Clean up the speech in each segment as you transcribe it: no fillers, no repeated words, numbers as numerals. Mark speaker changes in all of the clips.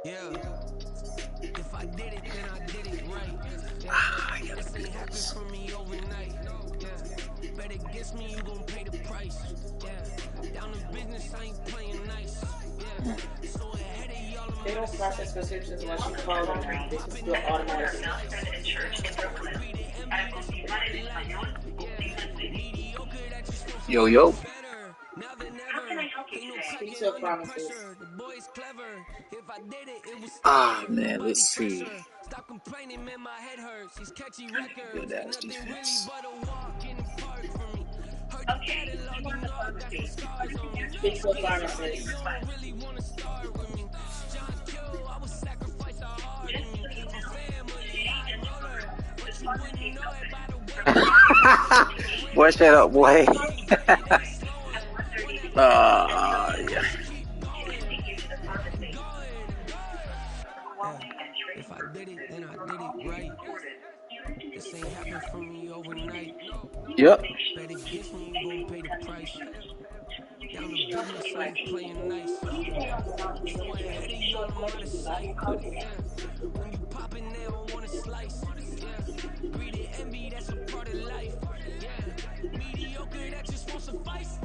Speaker 1: Yeah. If I did it, then I did it right. Yeah. This ain't happen for me overnight. Yeah. Bet against me, you gon' pay the price. Yeah. Down in business, I ain't playing nice. Yeah. So ahead of y'all,
Speaker 2: They don't process prescriptions once you call them. They just do it automatically.
Speaker 3: Yo, yo.
Speaker 2: Speak to a pharmacist.
Speaker 3: Ah, man, let's see.
Speaker 1: Stop complaining, man, my head hurts. These catchy records,
Speaker 3: Good
Speaker 1: ain't
Speaker 3: ass
Speaker 1: nothing really
Speaker 3: defense.
Speaker 1: but a walk in the park for me. Heard the catalog, you know I got some scars on me.
Speaker 2: Speak to a
Speaker 1: Get somebody
Speaker 2: pharmacist.
Speaker 1: you don't really wanna start with me. John Q, I would sacrifice a heart in me. A family, high roller, but you wouldn't know it by the way.
Speaker 3: Boy, shut up, boy. Yeah.
Speaker 1: If I did it, then I did it right. This ain't happen for me overnight.
Speaker 3: Yep.
Speaker 1: Bet against me, you gon' pay the price. Down the business, I ain't playing nice. So ahead of y'all, I'm out of sight. When you poppin', they don't wanna slice. Yeah. Greed and envy, that's a part of life. Yeah. Mediocre, that just won't suffice.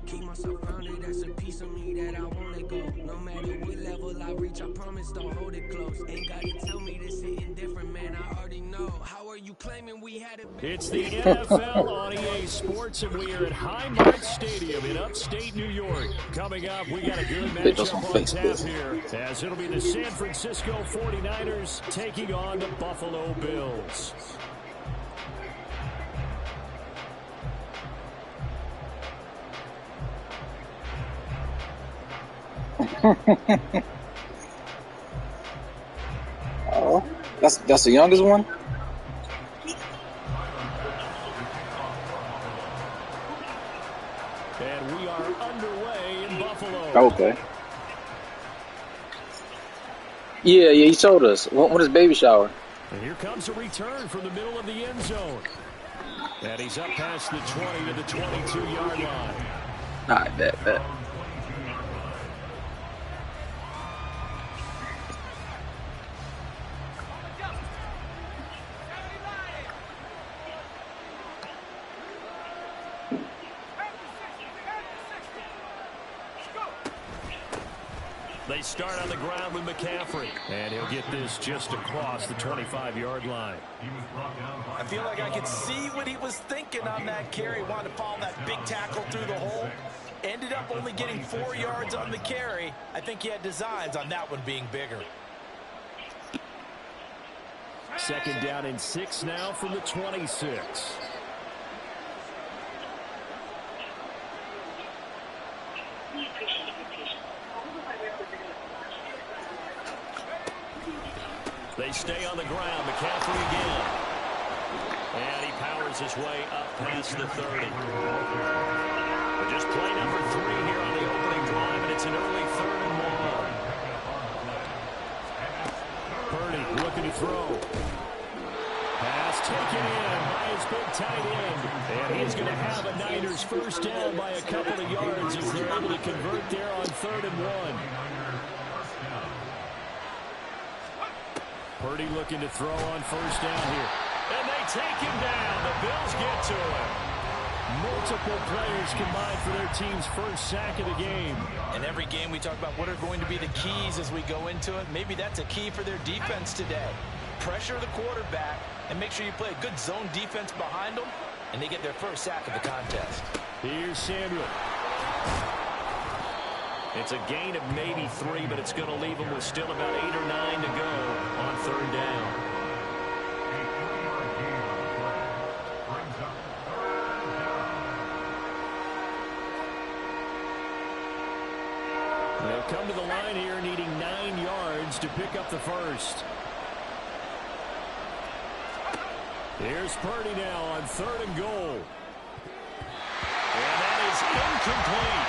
Speaker 1: Keep myself grounded, that's a piece of me that I won't let go. No matter what level I reach, I promise don't hold it close. Ain't gotta tell me this hitting different, man, I already know. How are you claiming we had it?
Speaker 4: It's the NFL on EA Sports, and we are at Highmark Stadium in upstate New York. Coming up, we got a good
Speaker 3: Videos on
Speaker 4: matchup on tap
Speaker 3: Facebook.
Speaker 4: here, as it'll be the San Francisco 49ers taking on the Buffalo Bills.
Speaker 3: Oh, that's the youngest one?
Speaker 4: And we are underway in Buffalo.
Speaker 3: Okay. Yeah, he told us. When is baby shower?
Speaker 4: And here comes a return from the middle of the end zone. And he's up past the 20 to the 22-yard line.
Speaker 3: All right, bet.
Speaker 4: They start on the ground with McCaffrey. And he'll get this just across the 25-yard line.
Speaker 5: I feel like I could see what he was thinking on that carry. Wanted to follow that big tackle through the hole. Ended up only getting 4 yards on the carry. I think he had designs on that one being bigger.
Speaker 4: Second down and 6 now from the 26. They stay on the ground. McCaffrey again. And he powers his way up past the 30. But just play number 3 here on the opening drive, and it's an early 3rd and 1. Purdy looking to throw. Pass taken in by his big tight end. And he's going to have a Niners first down by a couple of yards as they're able to convert there on 3rd and 1. Purdy looking to throw on first down here. And they take him down. The Bills get to him. Multiple players combined for their team's first sack of the game.
Speaker 5: In every game we talk about what are going to be the keys as we go into it. Maybe that's a key for their defense today. Pressure the quarterback and make sure you play a good zone defense behind them, and they get their first sack of the contest.
Speaker 4: Here's Samuel. It's a gain of maybe 3, but it's going to leave them with still about 8 or 9 to go on 3rd down. They'll come to the line here needing 9 yards to pick up the first. Here's Purdy now on 3rd and goal. And that is incomplete.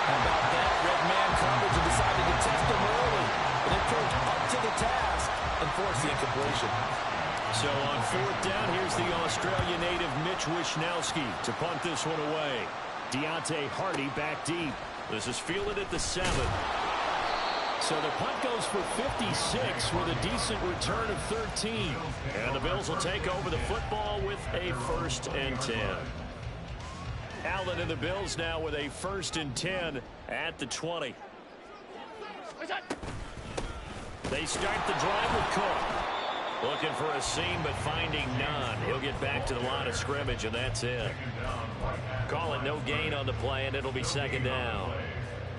Speaker 5: How about that? Red man coverage and decided to test him early. And it proved up to the task and forced the incompletion.
Speaker 4: So on 4th down, here's the Australia native Mitch Wishnowski to punt this one away. Deontay Hardy back deep. This is fielded at the 7. So the punt goes for 56 with a decent return of 13. And the Bills will take over the football with a 1st and 10. Allen and the Bills now with a 1st and 10 at the 20. They start the drive with Cook. Looking for a seam, but finding none. He'll get back to the line of scrimmage, and that's it. Call it no gain on the play, and it'll be 2nd down.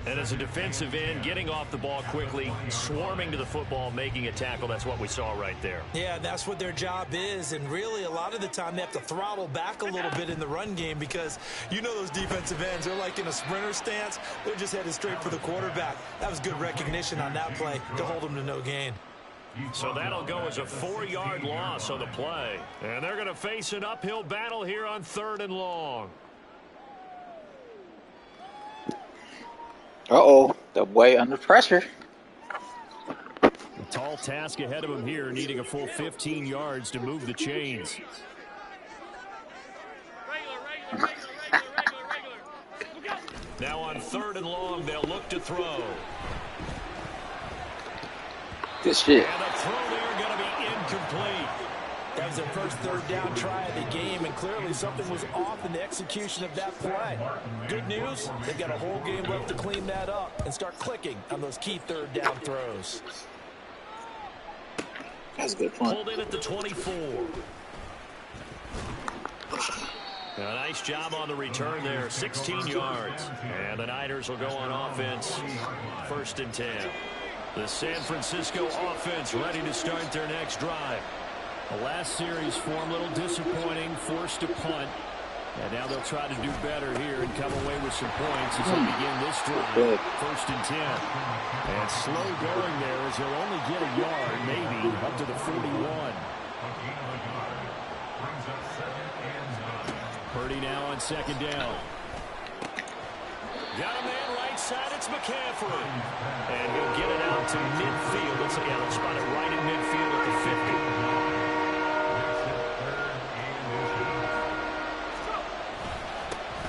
Speaker 4: And as a defensive end, getting off the ball quickly, swarming to the football, making a tackle, that's what we saw right there.
Speaker 5: Yeah, that's what their job is. And really, a lot of the time, they have to throttle back a little bit in the run game because you know those defensive ends, they're like in a sprinter stance. They're just headed straight for the quarterback. That was good recognition on that play to hold them to no gain.
Speaker 4: So that'll go as a 4-yard loss on the play. And they're going to face an uphill battle here on 3rd and long.
Speaker 3: Uh-oh, the boy under pressure.
Speaker 4: A tall task ahead of him here, needing a full 15 yards to move the chains. Now on 3rd and long, they'll look to throw.
Speaker 3: Good shit.
Speaker 4: And the throw there going to be incomplete.
Speaker 5: That was their first 3rd down try of the game, and clearly something was off in the execution of that play. Good news, they've got a whole game left to clean that up and start clicking on those key 3rd down throws.
Speaker 3: That's a good point.
Speaker 4: Pulled in at the 24. A nice job on the return there, 16 yards. And the Niners will go on offense, 1st and 10. The San Francisco offense ready to start their next drive. The last series form a little disappointing, forced to punt. And now they'll try to do better here and come away with some points as they begin this drive. 1st and 10. And slow going there as he'll only get a yard, maybe, up to the 41. Purdy now on 2nd down. Got a man right side, it's McCaffrey. And he'll get it out to midfield. Let's spot it right in midfield at the 50.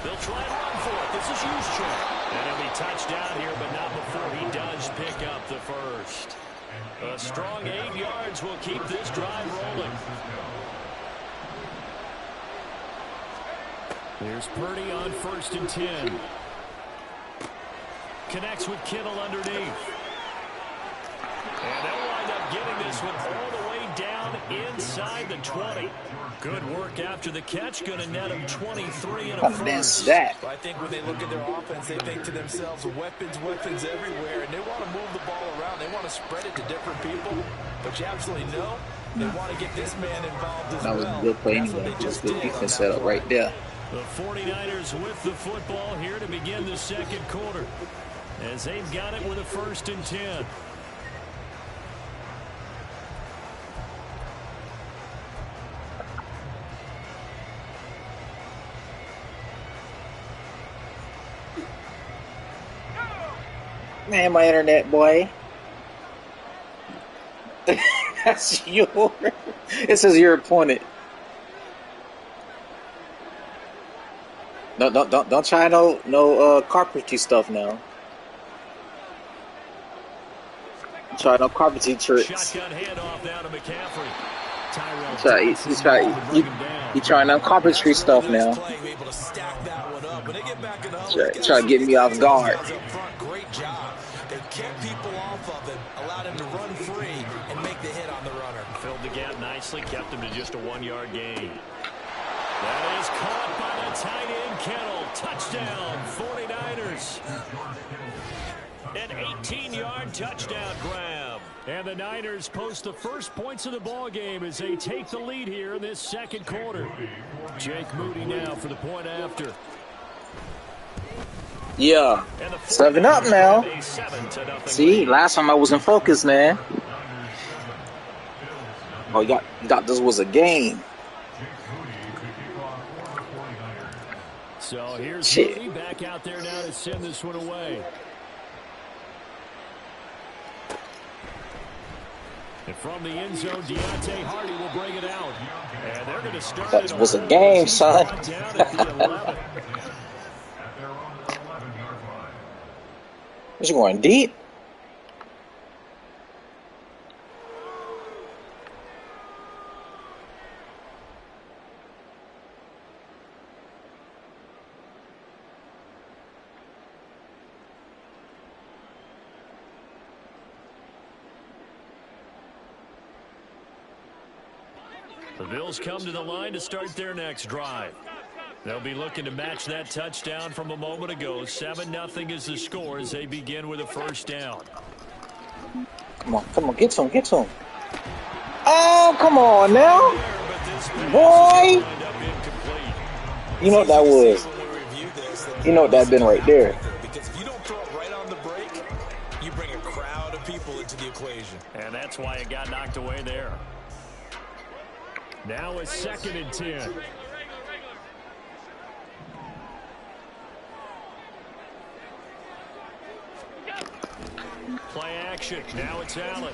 Speaker 4: They'll try and run for it. This is Juszczyk. And he'll be touched down here, but not before he does pick up the 1st. A strong 8 yards will keep this drive rolling. Here's Purdy on 1st and 10. Connects with Kittle underneath. And they'll wind up getting this one all the way down inside the 20. Good work after the catch. Going to net them 23 and a first.
Speaker 3: That.
Speaker 5: I think when they look at their offense, they think to themselves, weapons, weapons everywhere. And they want to move the ball around. They want to spread it to different people. But you absolutely know they want to get this man involved as well.
Speaker 3: That was a good play anyway. Just good defense set up right there.
Speaker 4: The 49ers with the football here to begin the 2nd quarter. As they've got it with a 1st and 10.
Speaker 3: Man, my internet, boy. That's your. It says your opponent. No, don't try no carpentry stuff now. Try no carpentry tricks.
Speaker 4: Shotgun handoff down to McCaffrey.
Speaker 3: He trying no carpentry stuff now. Try to get me off guard.
Speaker 5: Great job. They kept people off of him, allowed him to run free and make the hit on the runner.
Speaker 4: Filled the gap nicely, kept him to just a 1-yard gain. That is caught by the tight end Kittle. Touchdown, 49ers. An 18-yard touchdown grab. And the Niners post the first points of the ball game as they take the lead here in this 2nd quarter. Jake Moody now for the point after.
Speaker 3: Yeah, 7-up now. See, last time I wasn't focused, man. Oh, you got this was a game.
Speaker 4: So here's Moody back out there now to send this one away. And from the end zone, Deontay Hardy will bring it out. And they're going to start.
Speaker 3: That was a game, son. Was you going deep?
Speaker 4: The Bills come to the line to start their next drive. They'll be looking to match that touchdown from a moment ago. 7-0 is the score as they begin with a first down.
Speaker 3: Come on, get to him. Oh, come on now. Boy. You know what that was. You know what that been right there.
Speaker 5: Because if you don't throw it right on the break, you bring a crowd of people into the equation.
Speaker 4: And that's why it got knocked away there. Now it's 2nd and 10. Play action. Now it's Allen.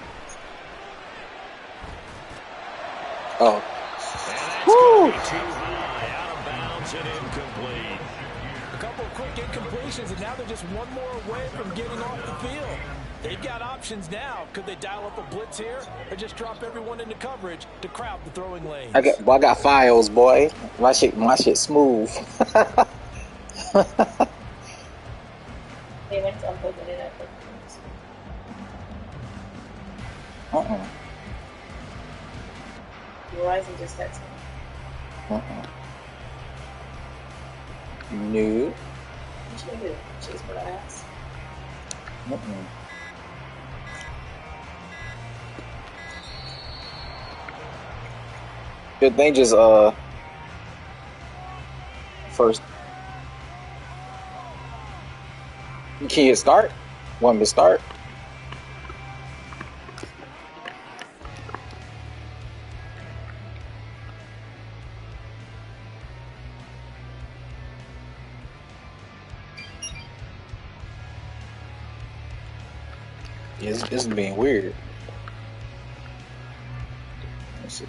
Speaker 3: Oh.
Speaker 4: And that's going to be too high. Out of bounds and incomplete.
Speaker 5: A couple of quick incompletions, and now they're just one more away from getting off the field. They've got options now. Could they dial up a blitz here or just drop everyone into coverage to crowd the throwing lanes?
Speaker 3: I got files, boy. My shit smooth.
Speaker 2: They went to unplugging it up. Verizon just texted me.
Speaker 3: No.
Speaker 2: What should I do? Chase what I asked.
Speaker 3: Good thing just first. Can you start? Want me to start? It's being weird. Let's see.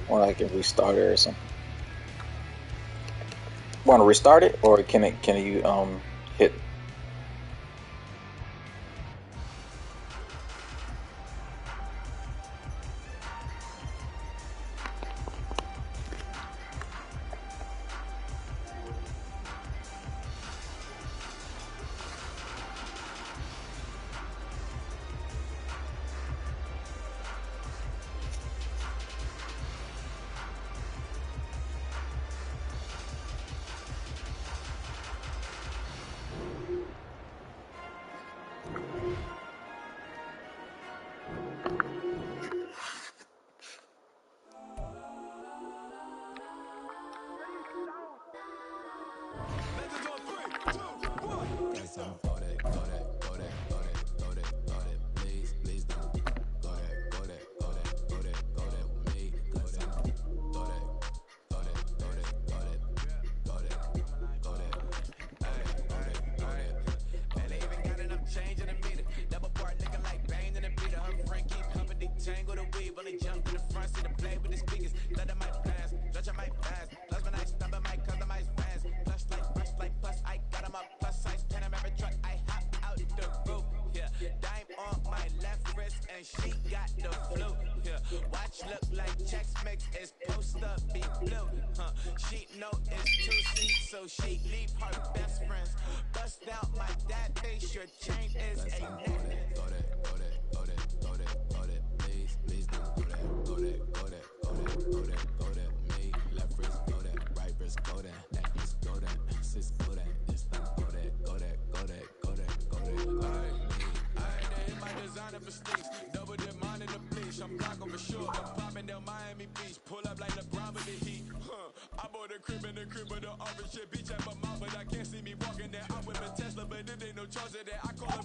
Speaker 3: Or I can restart it or something. Want to restart it, or can you hit?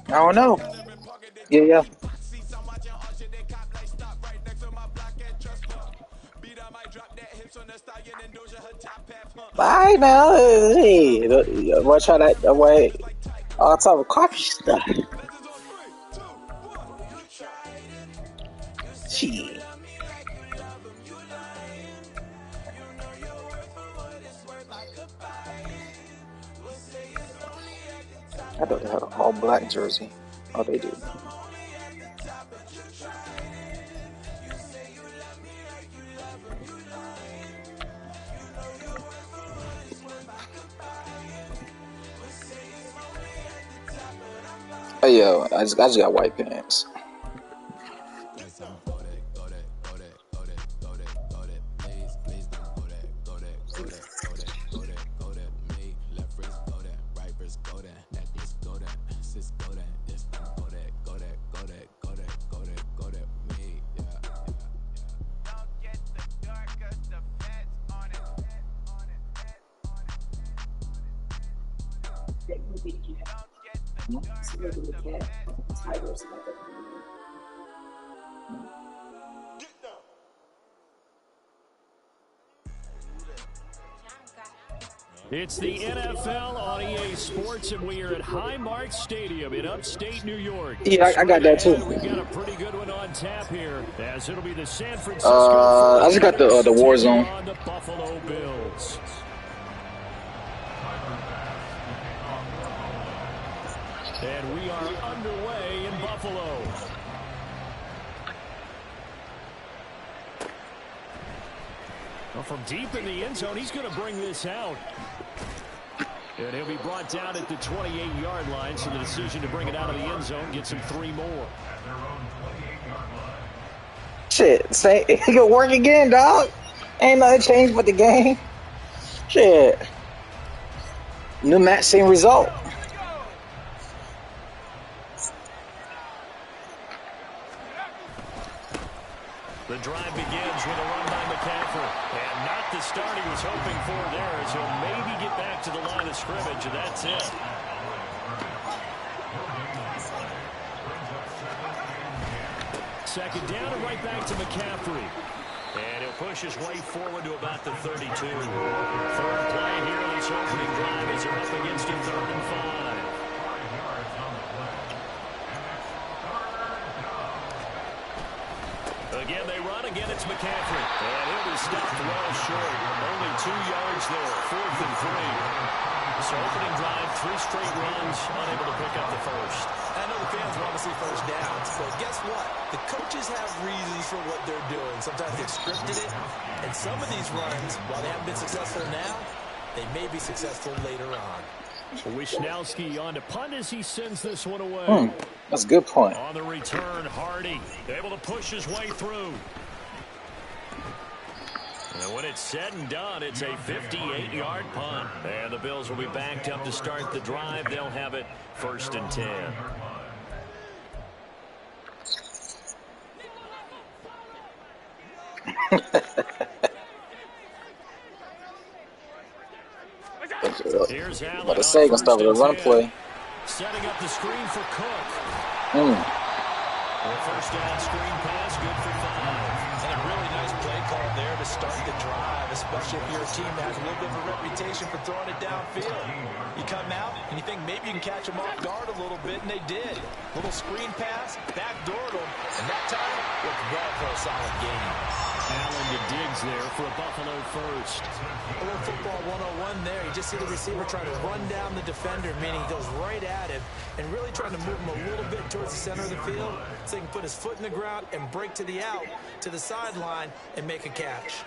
Speaker 3: I don't know. Yeah. Bye now. Hey, watch how that away. All type of coffee stuff. Shit. I thought they had an all black jersey. Oh, they do. Oh, yo, I just got white pants.
Speaker 1: me, yeah. Don't get the door 'cause the feds on it.
Speaker 2: That movie that you have. It's a little cat. Tigers.
Speaker 4: It's the NFL on EA Sports, and we are at Highmark Stadium in upstate New York.
Speaker 3: Yeah, I got that too.
Speaker 4: We've got a pretty good one on tap here, as it'll be the San Francisco.
Speaker 3: I just got the War Zone.
Speaker 4: On the Buffalo Bills. And we are underway in Buffalo. Well, from deep in the end zone, he's going to bring this out. And he'll be brought down at the 28-yard line, so the decision to bring it out of the end zone gets him 3 more.
Speaker 3: Shit, say it could work again, dog. Ain't nothing changed but the game. Shit. New match, same result.
Speaker 4: The drive begins with a run by McCaffrey. And not the start he was hoping for there, as he'll maybe get back to the line of scrimmage, and that's it. Second down and right back to McCaffrey. And he'll push his way forward to about the 32. Third play here in this opening drive as they're up against a 3rd and 5. Again, they run. Again, it's McCaffrey. And he'll be stopped well short. Only 2 yards there. 4th and 3. So opening drive, 3 straight runs, unable to pick up the first.
Speaker 5: I know the fans want to see first downs, but guess what? The coaches have reasons for what they're doing. Sometimes they've scripted it, and some of these runs, while they haven't been successful now, they may be successful later on.
Speaker 4: Wisnowski on to punt as he sends this one away.
Speaker 3: That's a good point.
Speaker 4: On the return, Hardy able to push his way through. And when it's said and done, it's a 58-yard punt. And the Bills will be backed up to start the drive. They'll have it 1st and 10. Here's Allen.
Speaker 3: But the second start with a run play.
Speaker 4: Setting up the screen for Cook. The first down screen pass, good for 5.
Speaker 5: And a really nice play call there to start the drive, especially if your team has a little bit of a reputation for throwing it downfield. You come out and you think maybe you can catch them off guard a little bit, and they did. Little screen pass, backdoored them, and that time worked well for a solid gain.
Speaker 4: Allen to Diggs there for a Buffalo first.
Speaker 5: A little football 101 there. You just see the receiver trying to run down the defender, meaning he goes right at him and really trying to move him a little bit towards the center of the field so he can put his foot in the ground and break to the out, to the sideline, and make a catch.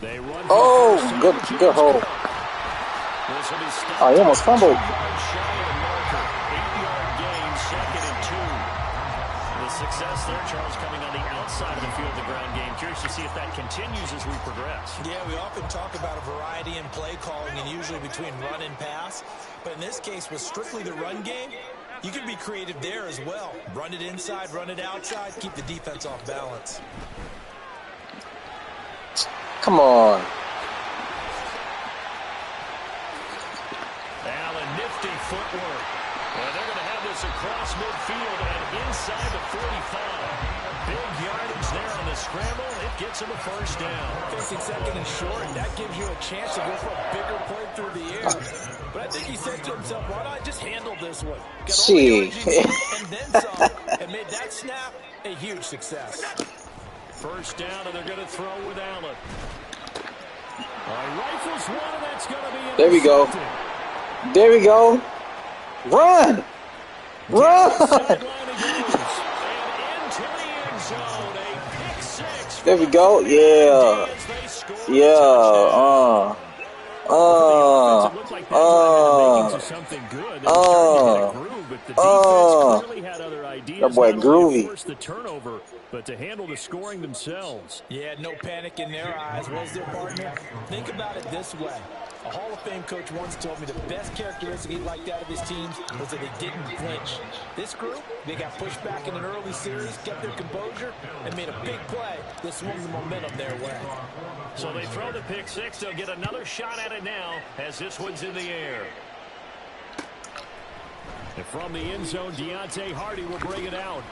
Speaker 4: They run.
Speaker 3: Oh, good hold. Oh, he almost fumbled.
Speaker 4: 8-yard gain, 2nd and 2. The success there, Charles, coming on the outside of the field, the ground game. Curious to see if that continues as we progress.
Speaker 5: Yeah, we often talk about a variety in play calling and usually between run and pass. But in this case, with strictly the run game, you can be creative there as well. Run it inside, run it outside, keep the defense off balance.
Speaker 3: Come on.
Speaker 4: Allen, nifty footwork. And they're going to have this across midfield and inside the 45. Big yardage there on the scramble. It gets him a first down.
Speaker 5: Facing 2nd and short, that gives you a chance to go for a bigger play through the air. But I think he said to himself, why not just handle this one? Got all the yards you need and then some, and made that snap a huge success.
Speaker 4: First down, and they're going to throw with Allen. Rifles one, and that's going to be
Speaker 3: there we go. There we go. Run! Run! There we go. Yeah. Yeah. That boy groovy.
Speaker 4: Force the turnover, but to handle the scoring themselves.
Speaker 5: Yeah, no panic in their eyes. Was their partner? Think about it this way. A Hall of Fame coach once told me the best characteristic he liked out of his teams was that they didn't flinch. This group, they got pushed back in an early series, kept their composure, and made a big play that swung the momentum their way.
Speaker 4: So they throw the pick six. They'll get another shot at it now as this one's in the air. And from the end zone, Deontay Hardy will bring it out.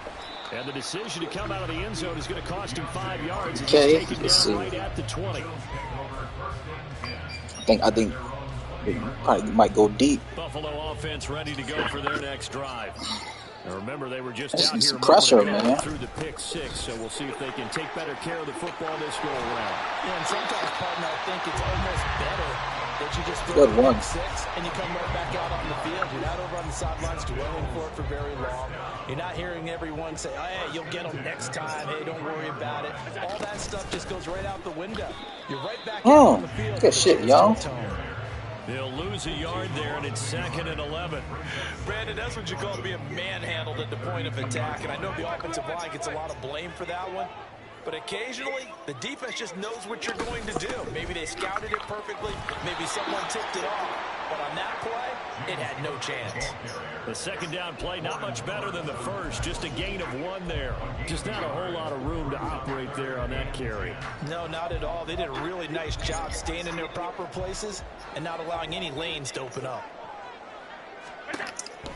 Speaker 4: And the decision to come out of the end zone is going to cost him 5 yards.
Speaker 3: Okay,
Speaker 4: he's taken
Speaker 3: let's
Speaker 4: down
Speaker 3: see.
Speaker 4: right at the 20.
Speaker 3: I think they probably might go deep.
Speaker 4: Buffalo offense ready to go for their next drive. Now remember, they were just
Speaker 3: That's
Speaker 4: out here
Speaker 3: some
Speaker 4: a
Speaker 3: pressure,
Speaker 4: moment ago
Speaker 3: man.
Speaker 4: through the pick six, so we'll see if they can take better care of the football this go around.
Speaker 5: Yeah, and sometimes, partner, I think it's almost better that you just throw
Speaker 3: Good
Speaker 5: the
Speaker 3: one.
Speaker 5: pick six and you come right back out on the field. You're not over on the sidelines dwelling for it for very long. You're not hearing everyone say, oh, hey, you'll get them next time. Hey, don't worry about it. All that stuff just goes right out the window. You're right back out on the field.
Speaker 3: Good shit, y'all.
Speaker 4: They'll lose a yard there, and it's 2nd and 11.
Speaker 5: Brandon, that's what you call being manhandled at the point of attack. And I know the offensive line gets a lot of blame for that one. But occasionally, the defense just knows what you're going to do. Maybe they scouted it perfectly. Maybe someone tipped it off. But on that play, it had no chance.
Speaker 4: The second down play, not much better than the first. Just a gain of 1 there. Just not a whole lot of room to operate there on that carry.
Speaker 5: No, not at all. They did a really nice job staying in their proper places and not allowing any lanes to open up.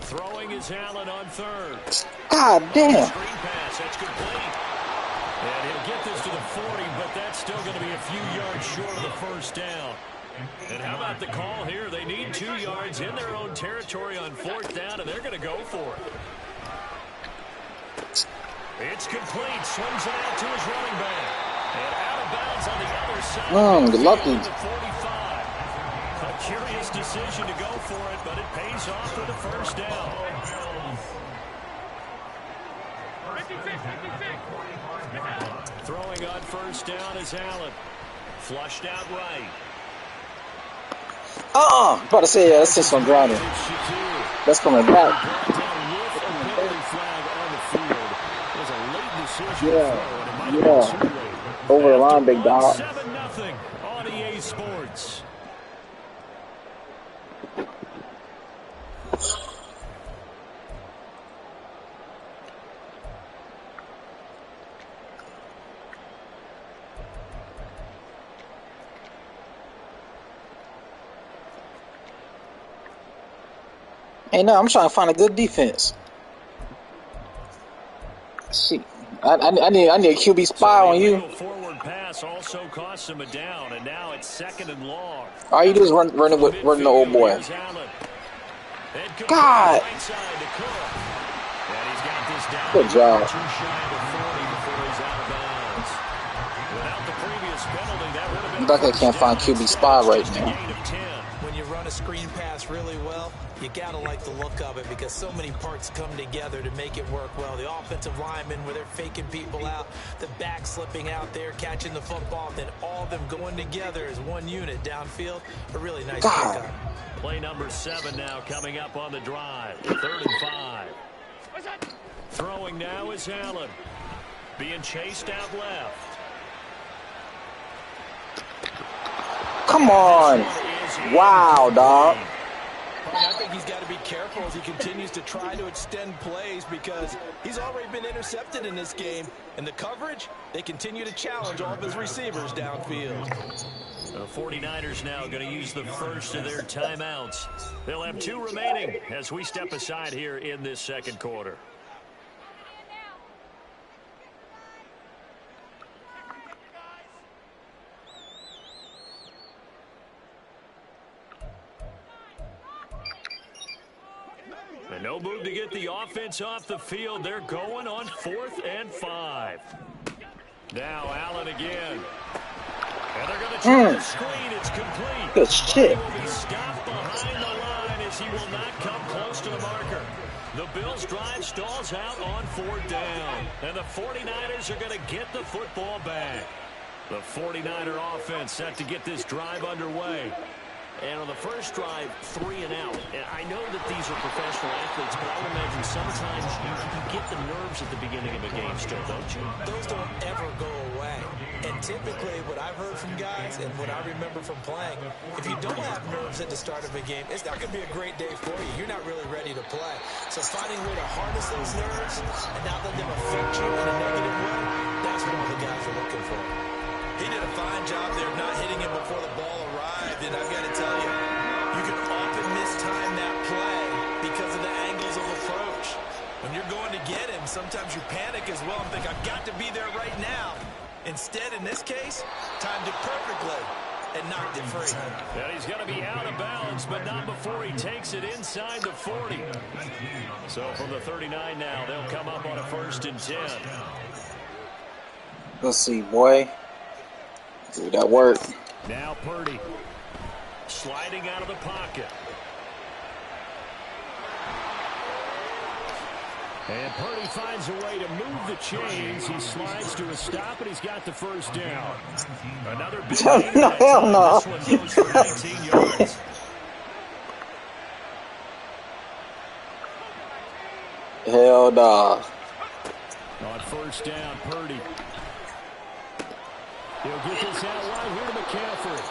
Speaker 4: Throwing is Allen on 3rd.
Speaker 3: God damn.
Speaker 4: Screen pass, that's complete. And he'll get this to the 40, but that's still going to be a few yards short of the first down. And how about the call here? They need 2 yards in their own territory on 4th down, and they're going to go for it. It's complete. Swings it out to his running back. And out of bounds on the other side.
Speaker 3: Good lucky.
Speaker 4: 45. A curious decision to go for it, but it pays off for the first down. Throwing on 1st down is Allen. Flushed out right.
Speaker 3: About to say, that's just on grounding. That's coming back. Yeah. Over the line, big dog.
Speaker 4: 7-0 on EA Sports.
Speaker 3: Hey, no, I'm trying to find a good defense. See, I need a QB spy on you.
Speaker 4: Forward pass also costs him a down, and now it's 2nd and long.
Speaker 3: All you do is run the old boy. God. Good job. Bucket can't find QB spy right now.
Speaker 5: When you run a screen pass really well, you gotta like the look of it because so many parts come together to make it work well. The offensive linemen, where they're faking people out, the back slipping out there, catching the football, then all of them going together as one unit downfield. A really nice pickup.
Speaker 4: Play number 7 now coming up on the drive. 3rd and 5. Throwing now is Allen. Being chased out left.
Speaker 3: Come on. Wow, dog.
Speaker 5: I think he's got to be careful as he continues to try to extend plays because he's already been intercepted in this game. And the coverage, they continue to challenge all of his receivers downfield.
Speaker 4: The 49ers now going to use the first of their timeouts. They'll have 2 remaining as we step aside here in this second quarter. And no move to get the offense off the field. They're going on 4th and 5. Now Allen again. And they're going to try the screen. It's complete.
Speaker 3: Good shit.
Speaker 4: He will be stopped behind the line as he will not come close to the marker. The Bills' drive stalls out on 4th down. And the 49ers are going to get the football back. The 49er offense set to get this drive underway. And on the first drive, 3 and out. And I know that these are professional athletes, but I would imagine sometimes you get the nerves at the beginning of a game still, don't you?
Speaker 5: Those don't ever go away. And typically what I've heard from guys and what I remember from playing, if you don't have nerves at the start of a game, it's not going to be a great day for you. You're not really ready to play. So finding a way to harness those nerves and not let them affect you in a negative way, that's what all the guys are looking for. He did a fine job there not hitting him before the ball arrived. And I've got to tell you, you can often mistime that play because of the angles of approach. When you're going to get him, sometimes you panic as well and think, I've got to be there right now. Instead, in this case, timed it perfectly and knocked it free.
Speaker 4: And he's going to be out of bounds, but not before he takes it inside the 40. So from the 39 now, they'll come up on a 1st and 10.
Speaker 3: Let's see, boy. Do that work.
Speaker 4: Now Purdy sliding out of the pocket. And Purdy finds a way to move the chains. He slides to a stop, and he's got the 1st down. Another big gain.
Speaker 3: No, hell no.
Speaker 4: This one goes for 19 yards.
Speaker 3: Hell no.
Speaker 4: On 1st down, Purdy. He'll get this out wide here to McCaffrey.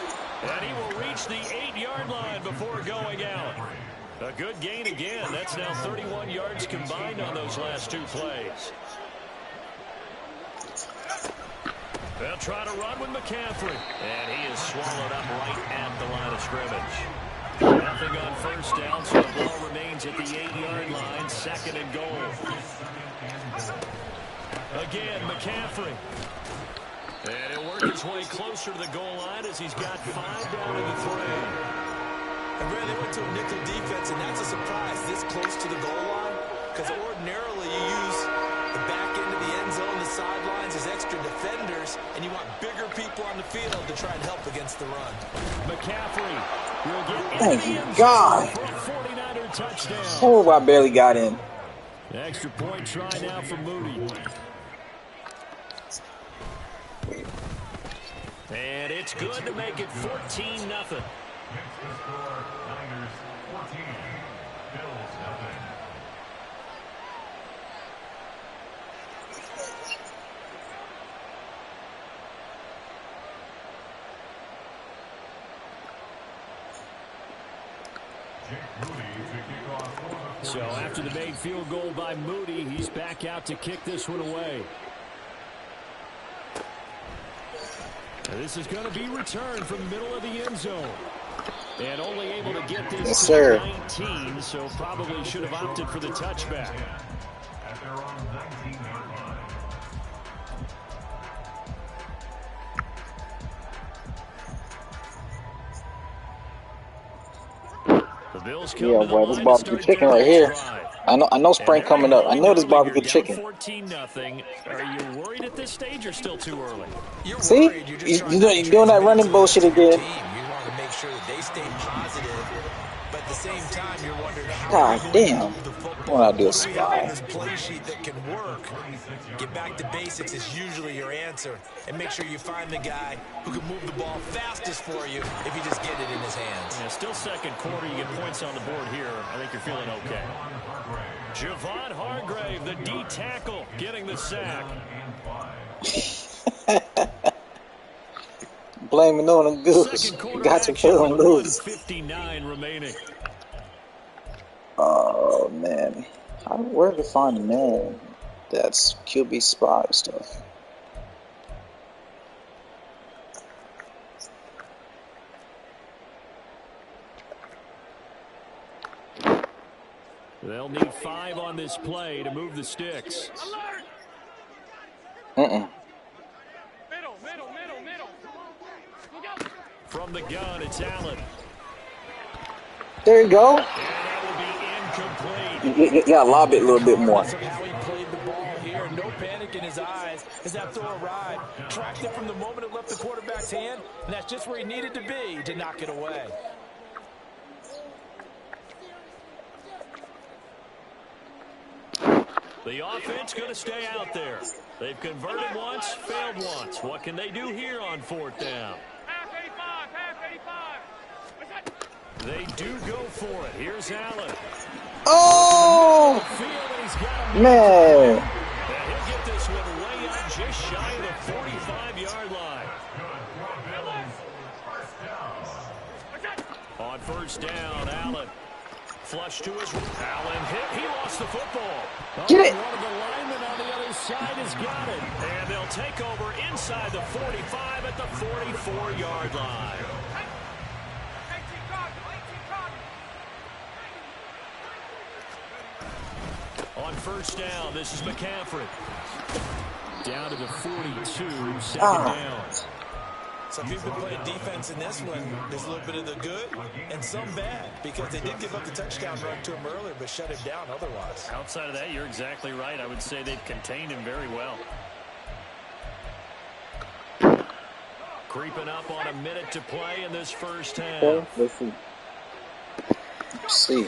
Speaker 4: And he will reach the 8-yard line before going out. A good gain again. That's now 31 yards combined on those last 2 plays. They'll try to run with McCaffrey. And he is swallowed up right at the line of scrimmage. Nothing on 1st down, so the ball remains at the 8-yard line. 2nd and goal. Again, McCaffrey. And he'll work his way closer to the goal line as he's got 5 down in the 3.
Speaker 5: And really, they went to a nickel defense, and that's a surprise this close to the goal line. Because ordinarily you use the back end of the end zone, the sidelines as extra defenders, and you want bigger people on the field to try and help against the run.
Speaker 4: McCaffrey will get
Speaker 3: Thank you, God.
Speaker 4: for a 49er touchdown.
Speaker 3: Oh, I barely got in.
Speaker 4: Extra point try now for Moody. And it's good to make it 14-0. So after the made field goal by Moody, he's back out to kick this one away. And this is going to be returned from the middle of the end zone. And only able to get this to 19, so probably should have opted for the touchback. The Bills come
Speaker 3: Yeah, boy, this barbecue chicken right here. I know spring coming up. I know this barbecue chicken.
Speaker 4: 14-0. Are you worried at this stage or still too early?
Speaker 3: See? You're doing that running bullshit again.
Speaker 5: You want to make sure that they stay positive, but at the same time, you're wondering how
Speaker 3: God damn. What I do is spy.
Speaker 5: this play sheet that can work. Get back to basics is usually your answer, and make sure you find the guy who can move the ball fastest for you if you just get it in his hands.
Speaker 4: Yeah, still second quarter. You get points on the board here. I think you're feeling okay. Javon Hargrave, the D tackle, getting the sack.
Speaker 3: Blaming on the goose. Got to kill him loose.
Speaker 4: 59 remaining.
Speaker 3: Oh man, where to find a man that's QB spy stuff?
Speaker 4: They'll need 5 on this play to move the sticks.
Speaker 3: Middle.
Speaker 4: From the gun, it's Allen.
Speaker 3: There you go.
Speaker 4: And that will be incomplete.
Speaker 3: You gotta lob it a little bit more.
Speaker 5: How he played the ball here, no panic in his eyes as that throw arrived. Tracked it from the moment it left the quarterback's hand, and that's just where he needed to be to knock it away.
Speaker 4: The offense going to stay out there. They've converted once, failed once. What can they do here on 4th down?
Speaker 6: Half 85, half 85.
Speaker 4: do go for it. Here's Allen.
Speaker 3: Oh, man.
Speaker 4: And he'll get this one way up just shy of the 45-yard line. On first down, Allen. Flush to his... Allen hit. He lost the football.
Speaker 3: Get it.
Speaker 4: One of the linemen on the other side has got it. And they'll take over inside the 45 at the 44-yard line. On first down, this is McCaffrey. Down to the 42, second down.
Speaker 5: Some people play defense in this one. There's a little bit of the good and some bad because they did give up the touchdown run to him earlier but shut him down otherwise.
Speaker 4: Outside of that, you're exactly right. I would say they've contained him very well. Creeping up on a minute to play in this first half.
Speaker 3: Let's see.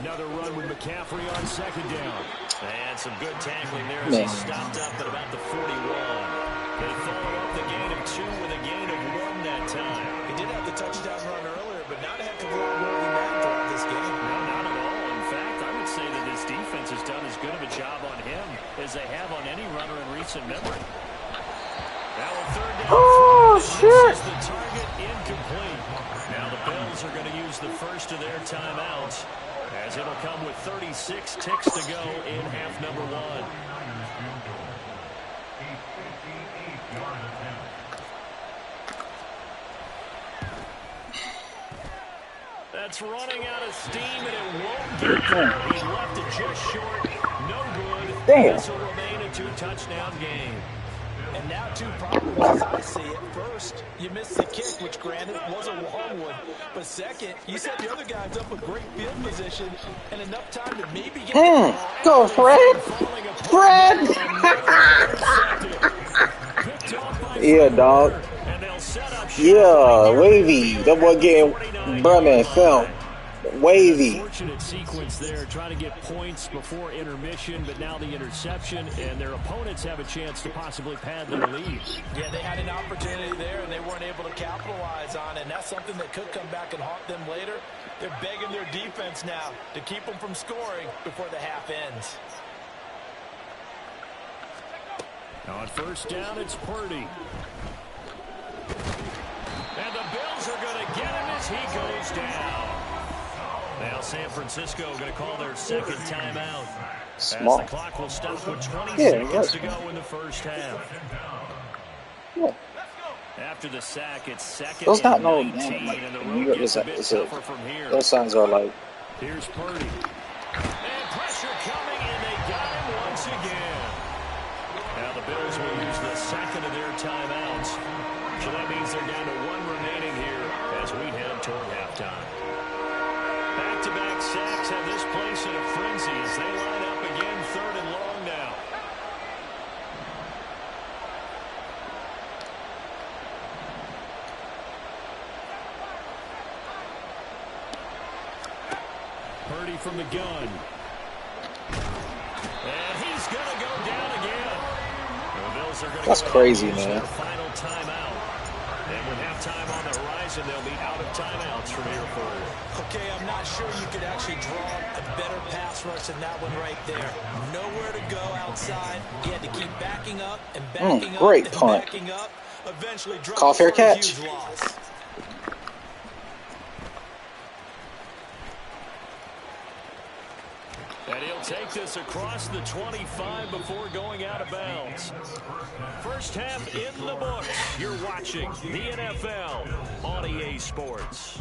Speaker 4: Another run with McCaffrey on second down. And some good tackling there as he stopped up at about the 41. They follow up the gain of 2 with a gain of 1 that time.
Speaker 5: He did have the touchdown run earlier, but not a heck of a lot more than that throughout this game.
Speaker 4: No, not at all. In fact, I would say that this defense has done as good of a job on him as they have on any runner in recent memory. Now a third down.
Speaker 3: Oh, shit.
Speaker 4: This is the target incomplete. Now the Bills are going to use the first of their timeouts, as it'll come with 36 ticks to go in half number 1. That's running out of steam, and it won't get there. He left it just short. No good.
Speaker 3: Damn.
Speaker 4: This will remain a 2-touchdown game.
Speaker 5: And now 2 problems as I see it. First, you missed the kick, which granted was a long one. But second, you set the other guys up with great field position and enough time to maybe get the ball.
Speaker 3: Go, Fred. Fred. Yeah, dog. Yeah, wavy. That boy getting burning film. Wavy.
Speaker 4: Fortunate sequence there, trying to get points before intermission, but now the interception, and their opponents have a chance to possibly pad their lead.
Speaker 5: Yeah, they had an opportunity there, and they weren't able to capitalize on it, and that's something that could come back and haunt them later. They're begging their defense now to keep them from scoring before the half ends.
Speaker 4: Now on first down, it's Purdy. And the Bills are going to get him as he goes down. Now San Francisco going to call their second timeout.
Speaker 3: Small.
Speaker 4: As the clock will stop with 20 seconds to go in the first half.
Speaker 3: Yeah.
Speaker 4: After the sack, it's second
Speaker 3: Those not
Speaker 4: and
Speaker 3: no
Speaker 4: 19,
Speaker 3: man. Like,
Speaker 4: and the
Speaker 3: New
Speaker 4: road
Speaker 3: York
Speaker 4: gets
Speaker 3: is
Speaker 4: a bit
Speaker 3: a,
Speaker 4: tougher from here.
Speaker 3: those signs are like.
Speaker 4: Here's Purdy. And pressure coming, and they got him once again. Now the Bills will use the second of their timeouts. So that means they're down to 1 remaining here as we head toward halftime. Back-to-back sacks have this place in a frenzy as they line up again, 3rd and long now. Purdy from the gun. And he's going to go down again. The Bills are going to
Speaker 3: That's
Speaker 4: go
Speaker 3: crazy,
Speaker 4: use
Speaker 3: man.
Speaker 4: their final timeout. And with halftime on the horizon, they'll be out of timeouts from here forward.
Speaker 5: Okay, I'm not sure you could actually draw a better pass rush than that one right there. Nowhere to go outside. You had to keep backing up and backing
Speaker 3: great
Speaker 5: up and
Speaker 3: punt.
Speaker 5: backing up. Eventually dropped
Speaker 3: Call fair
Speaker 5: for a
Speaker 3: catch.
Speaker 5: huge loss.
Speaker 4: And he'll take this across the 25 before going out of bounds. First half in the books. You're watching the NFL on EA Sports.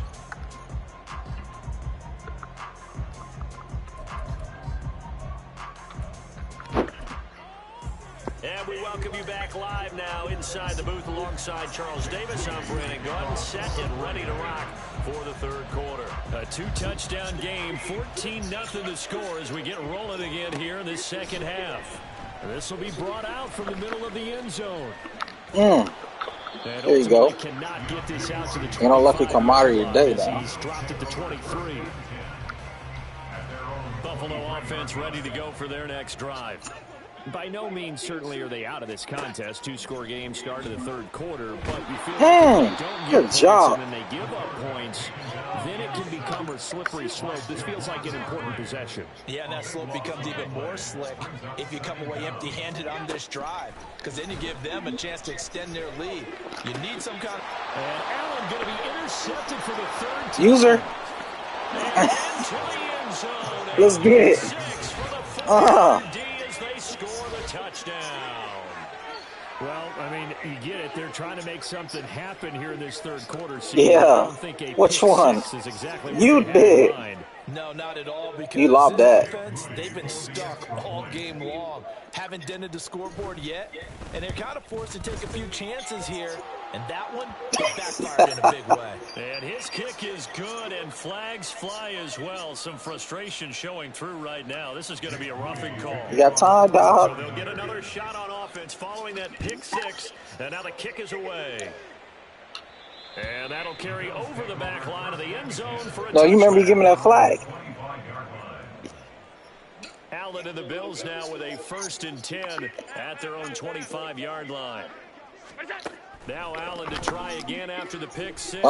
Speaker 4: And we welcome you back live now inside the booth alongside Charles Davis. I'm Brandon Gunn, set and ready to rock for the 3rd quarter. A 2-touchdown game, 14-0 to score as we get rolling again here in this second half. And this will be brought out from the middle of the end zone.
Speaker 3: There you go.
Speaker 4: Cannot get this out to the
Speaker 3: You know, lucky commodity today,
Speaker 4: as
Speaker 3: though.
Speaker 4: he's dropped it to 23. Buffalo offense ready to go for their next drive. By no means certainly are they out of this contest. Two-score game start of the third quarter, but you feel like if they don't get points and then they give up points, then it can become a slippery slope. This feels like an important possession.
Speaker 5: Yeah, and that slope becomes even more slick if you come away empty-handed on this drive, because then you give them a chance to extend their lead. You need some kind of...
Speaker 4: And Allen going to be intercepted for the third time.
Speaker 3: User. Let's get it.
Speaker 4: They score the touchdown. Well, I mean, you get it. They're trying to make something happen here in this third quarter. So
Speaker 3: yeah.
Speaker 4: I don't think
Speaker 3: which one?
Speaker 4: Is exactly
Speaker 3: you did.
Speaker 5: No, not at all. Because
Speaker 3: you lobbed that.
Speaker 5: Defense, they've been stuck all game long. Haven't dented the scoreboard yet, and they're kind of forced to take a few chances here. And that one backfired in a big way.
Speaker 4: And his kick is good, and flags fly as well. Some frustration showing through right now. This is going to be a roughing call.
Speaker 3: You got time, dog.
Speaker 4: So they'll get another shot on offense following that pick six, and now the kick is away. And that'll carry over the back line of the end zone for a touchdown.
Speaker 3: You remember you giving that flag.
Speaker 4: Allen and the Bills now with a 1st and 10 at their own 25-yard line. Now Allen to try again after the pick six.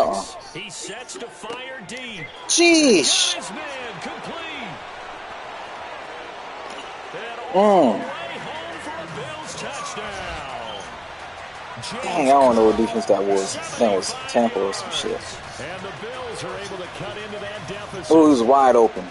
Speaker 4: He sets to fire deep.
Speaker 3: Jeez.
Speaker 4: Nice man, complete. And all the way home for a Bills touchdown.
Speaker 3: Dang, I don't know what defense that was. That was Tampa or some shit.
Speaker 4: And the Bills are able to cut into that deficit.
Speaker 3: Oh, it was wide open.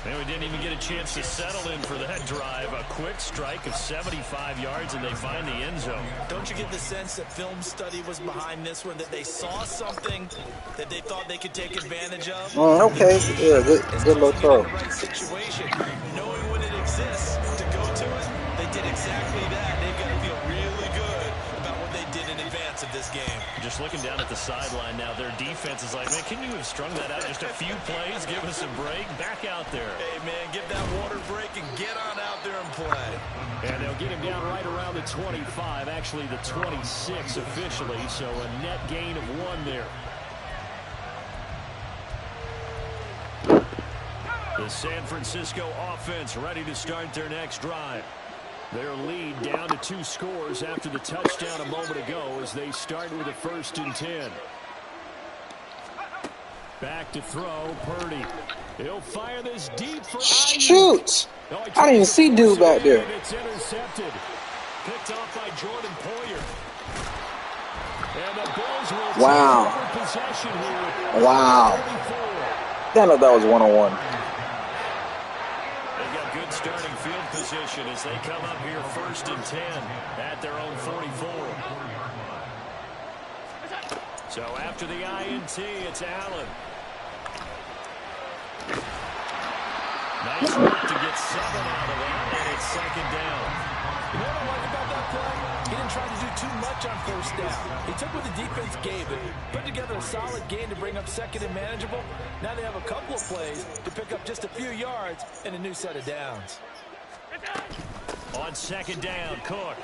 Speaker 4: And we didn't even get a chance to settle in for that drive. A quick strike of 75 yards, and they find the end zone.
Speaker 5: Don't you get the sense that film study was behind this one, that they saw something that they thought they could take advantage of?
Speaker 3: Okay, yeah, good little throw.
Speaker 5: Right situation, knowing when it exists to go to it, they did exactly that. They've got to feel really good about what they did in advance of this game.
Speaker 4: Just looking down at the sideline now, their defense is like, man, can you have strung that out just a few plays? Give us a break. Back out there.
Speaker 5: Hey, man, give that water break and get on out there and play.
Speaker 4: And they'll get him down right around the 25, actually the 26 officially, so a net gain of 1 there. The San Francisco offense ready to start their next drive. Their lead down to 2 scores after the touchdown a moment ago as they start with a 1st and 10. Back to throw, Purdy. He'll fire this deep for
Speaker 3: shoot! I didn't even see dude back there.
Speaker 4: It's intercepted. Picked off by Jordan Poyer. And the Bills will take over possession here.
Speaker 3: Wow. I know that was one-on-one.
Speaker 4: They've got good starting field position as they come up here 1st and 10 at their own 44. So after the INT, it's Allen. Nice work to get 7 out of that, and it's 2nd down.
Speaker 5: You know what I like about that play? He didn't try to do too much on 1st down. He took what the defense gave him, put together a solid game to bring up 2nd and manageable. Now they have a couple of plays to pick up just a few yards and a new set of downs.
Speaker 4: On 2nd down, Cook.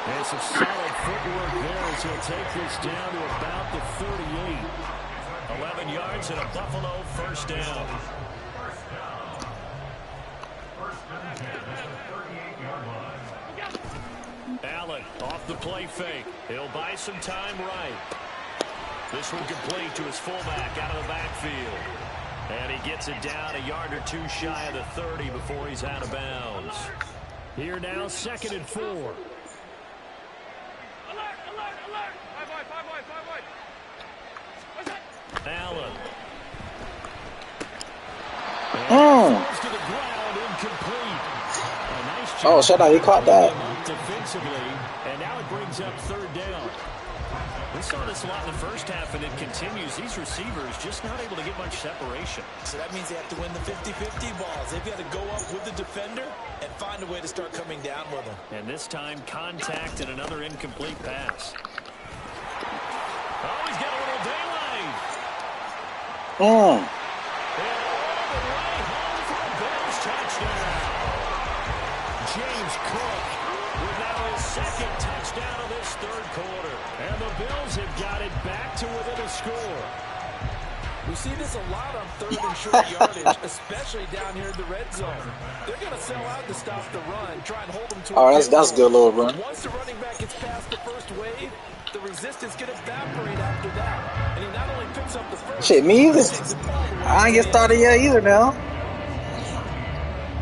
Speaker 4: There's some solid footwork there as he'll take this down to about the 38. 11 yards and a Buffalo 1st down. Allen off the play fake. He'll buy some time right. This one complete to his fullback out of the backfield. And he gets it down a yard or 2 shy of the 30 before he's out of bounds. Here now, 2nd and 4.
Speaker 6: Alert, alert, alert. 5 wide.
Speaker 4: Allen.
Speaker 3: Mm.
Speaker 4: To the ground, incomplete. A nice
Speaker 3: Oh, shut up. He caught that.
Speaker 4: Defensively, and now it brings up 3rd down. We saw this a lot in the first half, and it continues. These receivers just not able to get much separation.
Speaker 5: So that means they have to win the 50-50 balls. They've got to go up with the defender and find a way to start coming down with them.
Speaker 4: And this time, contact and another incomplete pass. Oh, he's got a little daylight.
Speaker 3: Mm.
Speaker 4: And all the way home for a Bills touchdown. James Cook with now his 2nd touchdown of this 3rd quarter. And the Bills have got it back to within a score.
Speaker 5: We see this a lot on third and short yardage, especially down here in the red zone. They're going to sell out to stop the run, try and hold them to
Speaker 3: Oh,
Speaker 5: a
Speaker 3: that's
Speaker 5: field
Speaker 3: good
Speaker 5: goal.
Speaker 3: little run.
Speaker 5: Once the running back gets past the first wave, the resistance can evaporate after that. And he not only picks up the first,
Speaker 3: Shit, me either.
Speaker 5: he takes it all the way
Speaker 3: I ain't
Speaker 5: to
Speaker 3: get
Speaker 5: the
Speaker 3: started
Speaker 5: end
Speaker 3: yet
Speaker 5: zone.
Speaker 3: either now.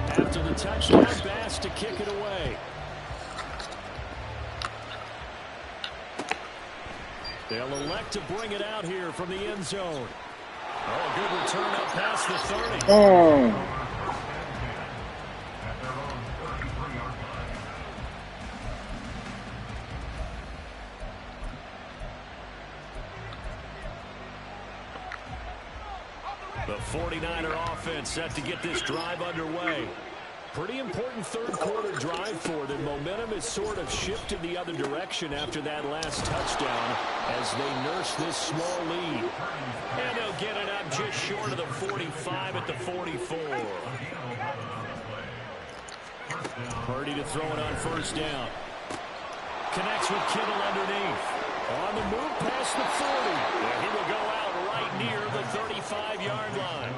Speaker 4: After the touchdown pass to kick it away. They'll elect to bring it out here from the end zone. Oh, a good return up past the 30. The 49er offense set to get this drive underway. Pretty important third quarter drive for them. Momentum has sort of shifted the other direction after that last touchdown as they nurse this small lead. And they'll get it up just short of the 45 at the 44. Purdy to throw it on first down. Connects with Kittle underneath. On the move past the 40. And he will go out right near the 35-yard line.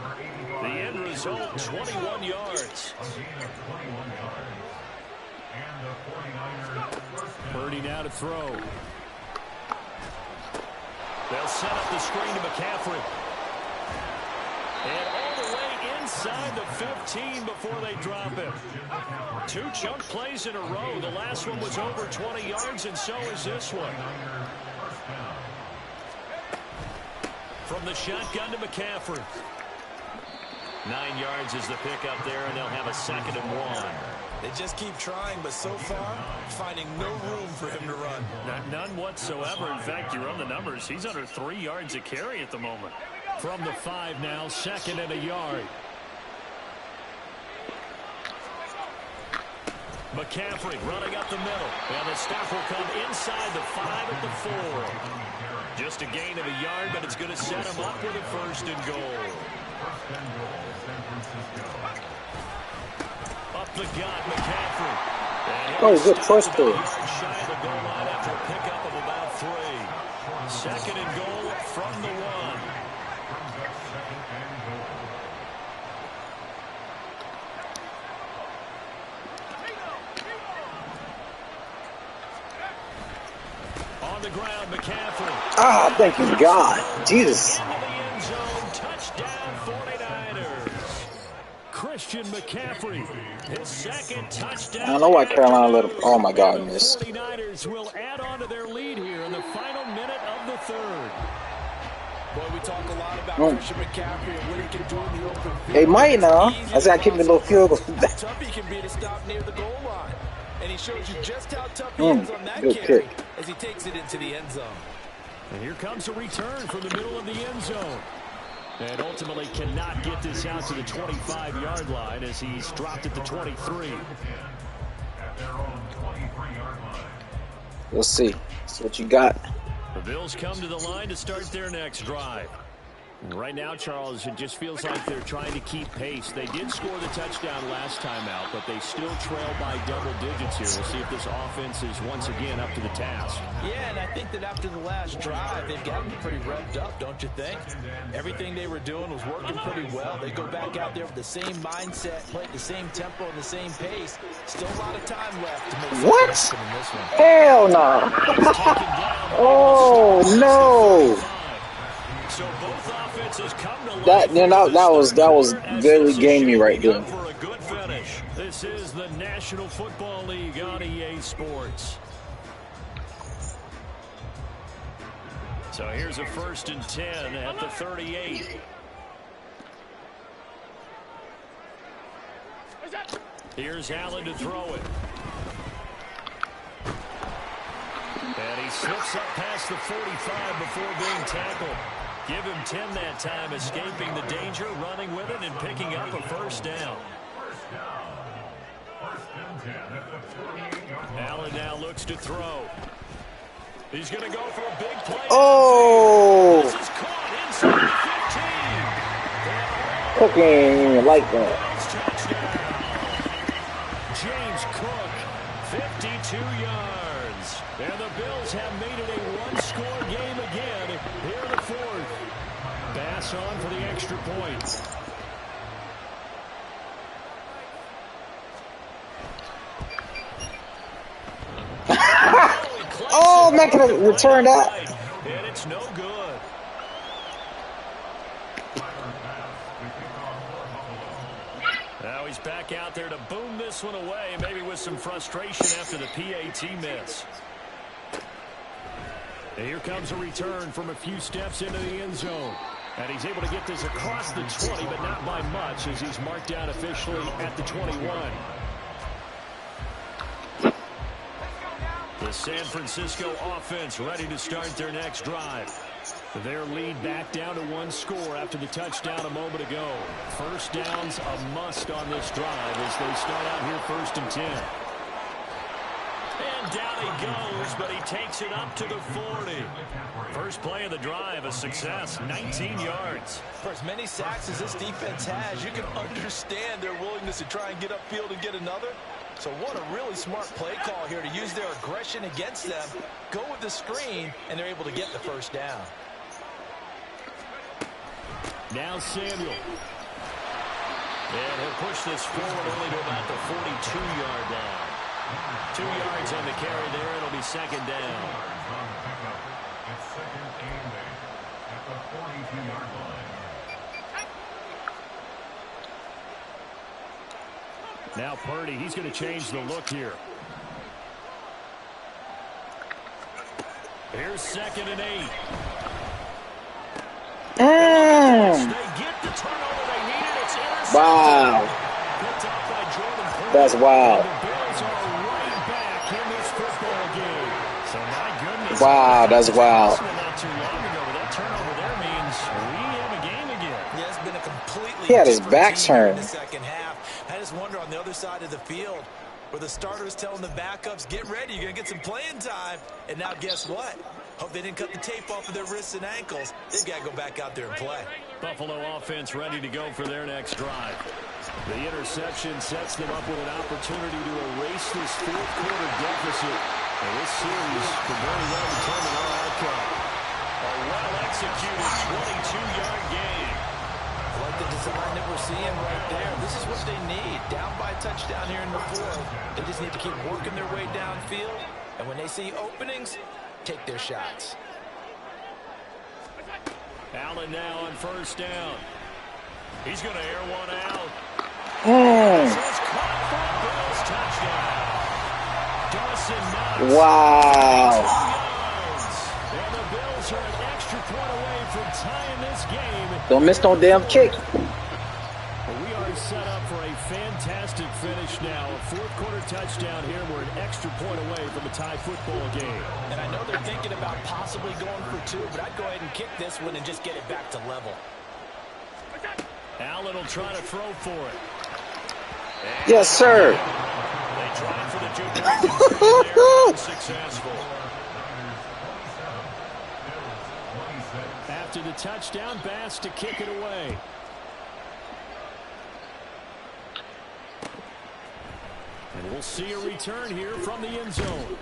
Speaker 4: The end result, 21 yards. Purdy now to throw. They'll set up the screen to McCaffrey. And all the way inside the 15 before they drop him. 2 chunk plays in a row. The last one was over 20 yards, and so is this one. From the shotgun to McCaffrey. 9 yards is the pickup there, and they'll have a 2nd and 1.
Speaker 5: They just keep trying, but so far, finding no room for him to run.
Speaker 4: None whatsoever. In fact, you run the numbers. He's under 3 yards a carry at the moment. From the 5 now, 2nd and a yard. McCaffrey running up the middle. And the stop will come inside the 5 at the 4. Just a gain of a yard, but it's going to set him up with a 1st and goal. Up the gut, McCaffrey.
Speaker 3: Oh, good first throw.
Speaker 4: Shy of the goal line after a pickup of about 3. 2nd and goal from the 1. On the ground, McCaffrey.
Speaker 3: Ah, thank you, God. Jesus.
Speaker 4: Into the end zone, touchdown 49ers. Christian McCaffrey, his 2nd touchdown.
Speaker 3: I don't know why Carolina let him. Oh my God, missed.
Speaker 4: 49ers will add on to their lead here in the final minute of the 3rd.
Speaker 5: Boy, we talk a lot about Christian McCaffrey and what he can do in the open field.
Speaker 3: They might now. I said I kicked me a little field goal.
Speaker 5: How tough he can be to stop near the goal line. And he shows you just how tough he is on that carry
Speaker 3: kick.
Speaker 5: as he takes it into the end zone.
Speaker 4: And here comes a return from the middle of the end zone. And ultimately cannot get this out to the 25-yard line as he's dropped at the 23.
Speaker 3: We'll see. That's what you got.
Speaker 4: The Bills come to the line to start their next drive. Right now, Charles, it just feels like they're trying to keep pace. They did score the touchdown last time out, but they still trail by double digits here. We'll see if this offense is once again up to the task.
Speaker 5: Yeah, and I think that after the last drive, they've gotten pretty revved up, don't you think? Everything they were doing was working pretty well. They go back out there with the same mindset, play at the same tempo and the same pace. Still a lot of time left to make
Speaker 3: What?
Speaker 5: something in this one.
Speaker 3: Hell no. Oh no.
Speaker 4: So both offenses come to
Speaker 3: That was very gamey right there.
Speaker 4: For a good finish. This is the National Football League on EA Sports. So here's a 1st and 10 at the 38. Here's Allen to throw it. And he slips up past the 45 before being tackled. Give him 10 that time, escaping the danger, running with it, and picking up a 1st down. Allen now looks to throw. He's going to go for a big play.
Speaker 3: Oh.
Speaker 4: This is caught inside the 15.
Speaker 3: Cooking like that.
Speaker 4: James Cook, 52 yards. And the Bills have made it a one-score game again here in the 4th. Bass on for the extra point.
Speaker 3: Oh, man, can I return that?
Speaker 4: And it's no good. Now he's back out there to boom this one away, maybe with some frustration after the PAT miss. And here comes a return from a few steps into the end zone. And he's able to get this across the 20, but not by much, as he's marked down officially at the 21. The San Francisco offense ready to start their next drive. Their lead back down to one score after the touchdown a moment ago. First down's a must on this drive as they start out here 1st and 10. And down he goes, but he takes it up to the 40. First play of the drive, a success, 19 yards.
Speaker 5: For as many sacks as this defense has, you can understand their willingness to try and get upfield and get another. So what a really smart play call here to use their aggression against them, go with the screen, and they're able to get the first down.
Speaker 4: Now Samuel. And he'll push this forward only to about the 42-yard line. 2 yards on the carry there. It'll be 2nd down.
Speaker 7: It's second and 8 at the 42-yard line.
Speaker 4: Now Purdy, he's going to change the look here. Here's 2nd and 8. They get the turnover they needed. It's intercepted.
Speaker 3: Wow.
Speaker 4: Picked up by Jordan Purdy.
Speaker 3: That's wild.
Speaker 4: The Bills are right back in this football game. So my goodness.
Speaker 3: Wow, that's wild.
Speaker 4: Not too long ago, but that turnover there means we have a game again.
Speaker 5: Yeah, it's been a completely
Speaker 3: He had his
Speaker 5: different
Speaker 3: back
Speaker 5: team in
Speaker 3: turned.
Speaker 5: the second half. I just wonder on the other side of the field where the starters telling the backups, get ready, you're going to get some playing time. And now guess what? Hope they didn't cut the tape off of their wrists and ankles. They've got to go back out there and play.
Speaker 4: Buffalo offense ready to go for their next drive. The interception sets them up with an opportunity to erase this 4th quarter deficit. And this series could very well determine our outcome. A well-executed 22-yard game.
Speaker 5: I like the design that we're seeing right there. This is what they need. Down by a touchdown here in the 4th. They just need to keep working their way downfield. And when they see openings, take their shots.
Speaker 4: Allen now on 1st down. He's going to air one out.
Speaker 3: Mm.
Speaker 4: This is caught for a Bills touchdown. Dawson Knox.
Speaker 3: Wow.
Speaker 4: And the Bills are an extra point away from tying this game.
Speaker 3: Don't miss no damn kick.
Speaker 4: We are set up for a fantastic finish now. A 4th quarter touchdown here. We're an extra point away from a tie football game.
Speaker 5: And I know they're thinking about possibly going for 2, but I'd go ahead and kick this one and just get it back to level.
Speaker 4: Allen will try to throw for it. And
Speaker 3: Yes, sir.
Speaker 4: they tried for the 2 points. They're unsuccessful. After the touchdown, Bass to kick it away. And we'll see a return here from the end zone.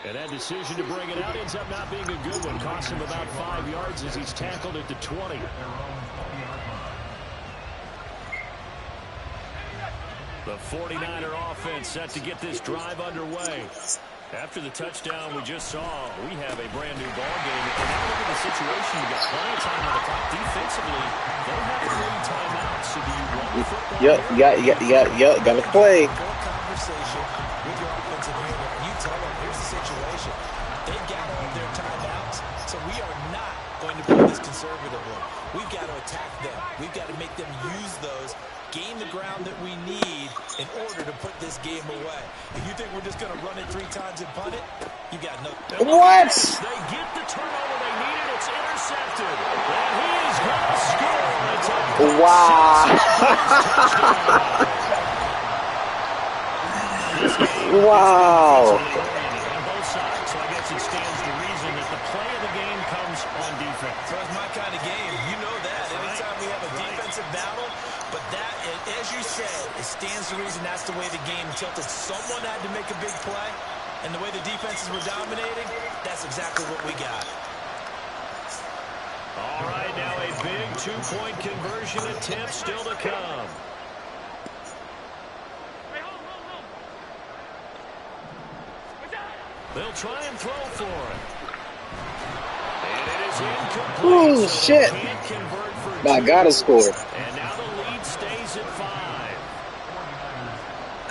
Speaker 4: And that decision to bring it out ends up not being a good one. Costs him about 5 yards as he's tackled at the 20. The 49er offense set to get this drive underway. After the touchdown we just saw, we have a brand new ball game. And now look at the situation. You got plenty of time on the clock defensively. They have 3 timeouts. So do you run the football?
Speaker 3: Got to play.
Speaker 5: Conversation with your offensive unit. You tell them, here's the situation. They've got all of their timeouts, so we are not going to play this conservatively. We've got to attack them. We've got to make them use those, gain the ground that we need in order to put this game away. If you think we're just going to run it 3 times and punt it, you got no.
Speaker 3: What?
Speaker 4: They get the turnover they needed. It's intercepted. And he is going to score. It's a
Speaker 3: Wow. Wow.
Speaker 4: On both sides, so I guess it stands to reason that the play of the game comes on defense.
Speaker 5: So it's my kind of game. You know that. Anytime we have a defensive battle, but that, as you said, it stands to reason that's the way the game tilted. Someone had to make a big play, and the way the defenses were dominating, that's exactly what we got.
Speaker 4: All right, Right now, a big two-point conversion attempt still to come. They'll try and throw for it. And it is incomplete.
Speaker 3: Oh,
Speaker 4: so
Speaker 3: shit.
Speaker 4: Can't convert for
Speaker 3: I
Speaker 4: two.
Speaker 3: gotta score.
Speaker 4: And now the lead stays at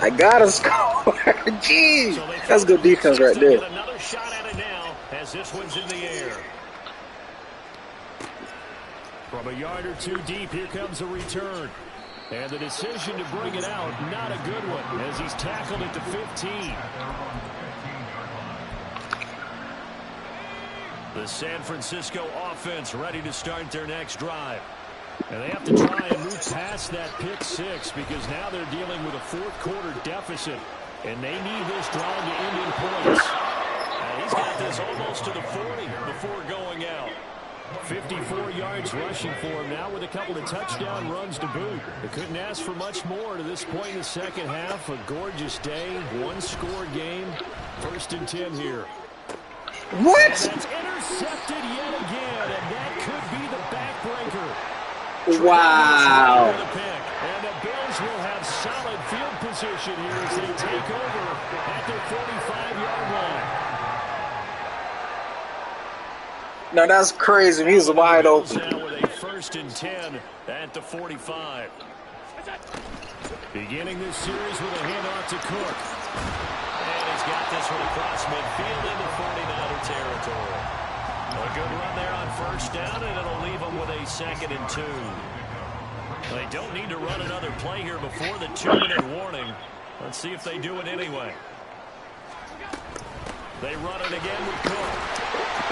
Speaker 4: 5.
Speaker 3: I gotta score. Jeez.
Speaker 4: So
Speaker 3: That's good defense right there.
Speaker 4: Get another shot at it now as this one's in the air. From a yard or two deep, here comes a return. And the decision to bring it out, not a good one, as he's tackled it to 15. The San Francisco offense ready to start their next drive. And they have to try and move past that pick six because now they're dealing with a fourth-quarter deficit. And they need this drive to end in points. And he's got this almost to the 40 before going out. 54 yards rushing for him now with a couple of touchdown runs to boot. They couldn't ask for much more to this point in the second half. A gorgeous day, one-score game. 1st and 10 here.
Speaker 3: What?
Speaker 4: And that's intercepted yet again, and that could be the backbreaker.
Speaker 3: Wow.
Speaker 4: And the Bills will have solid field position here as they take over at their 45-yard line.
Speaker 3: Now that's crazy. He's wide open.
Speaker 4: Now with a 1st and 10 at the 45. Beginning this series with a handoff to Cook. And he's got this one across midfield into 49er territory. A good run there on 1st down, and it'll leave them with a 2nd and 2. They don't need to run another play here before the 2-minute warning. Let's see if they do it anyway. They run it again with Cook.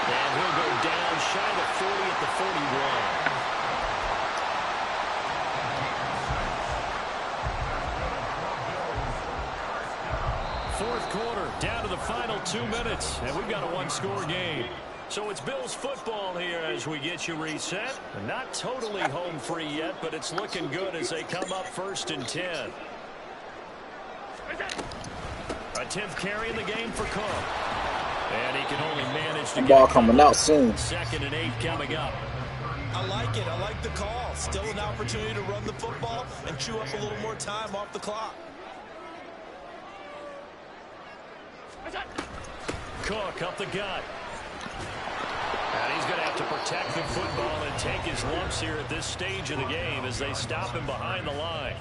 Speaker 4: And he'll go down shy of 40 at the 41. Fourth quarter, down to the final 2 minutes, and we've got a one-score game. So it's Bills football here as we get you reset. Not totally home free yet, but it's looking good as they come up 1st and 10. A 10th carry in the game for Cook. And he can only manage to
Speaker 3: The
Speaker 4: get
Speaker 3: ball coming out soon.
Speaker 4: 2nd and 8 coming up.
Speaker 5: I like it. I like the call. Still an opportunity to run the football and chew up a little more time off the clock.
Speaker 4: Cook up the gut. And he's going to have to protect the football and take his lumps here at this stage of the game as they stop him behind the line.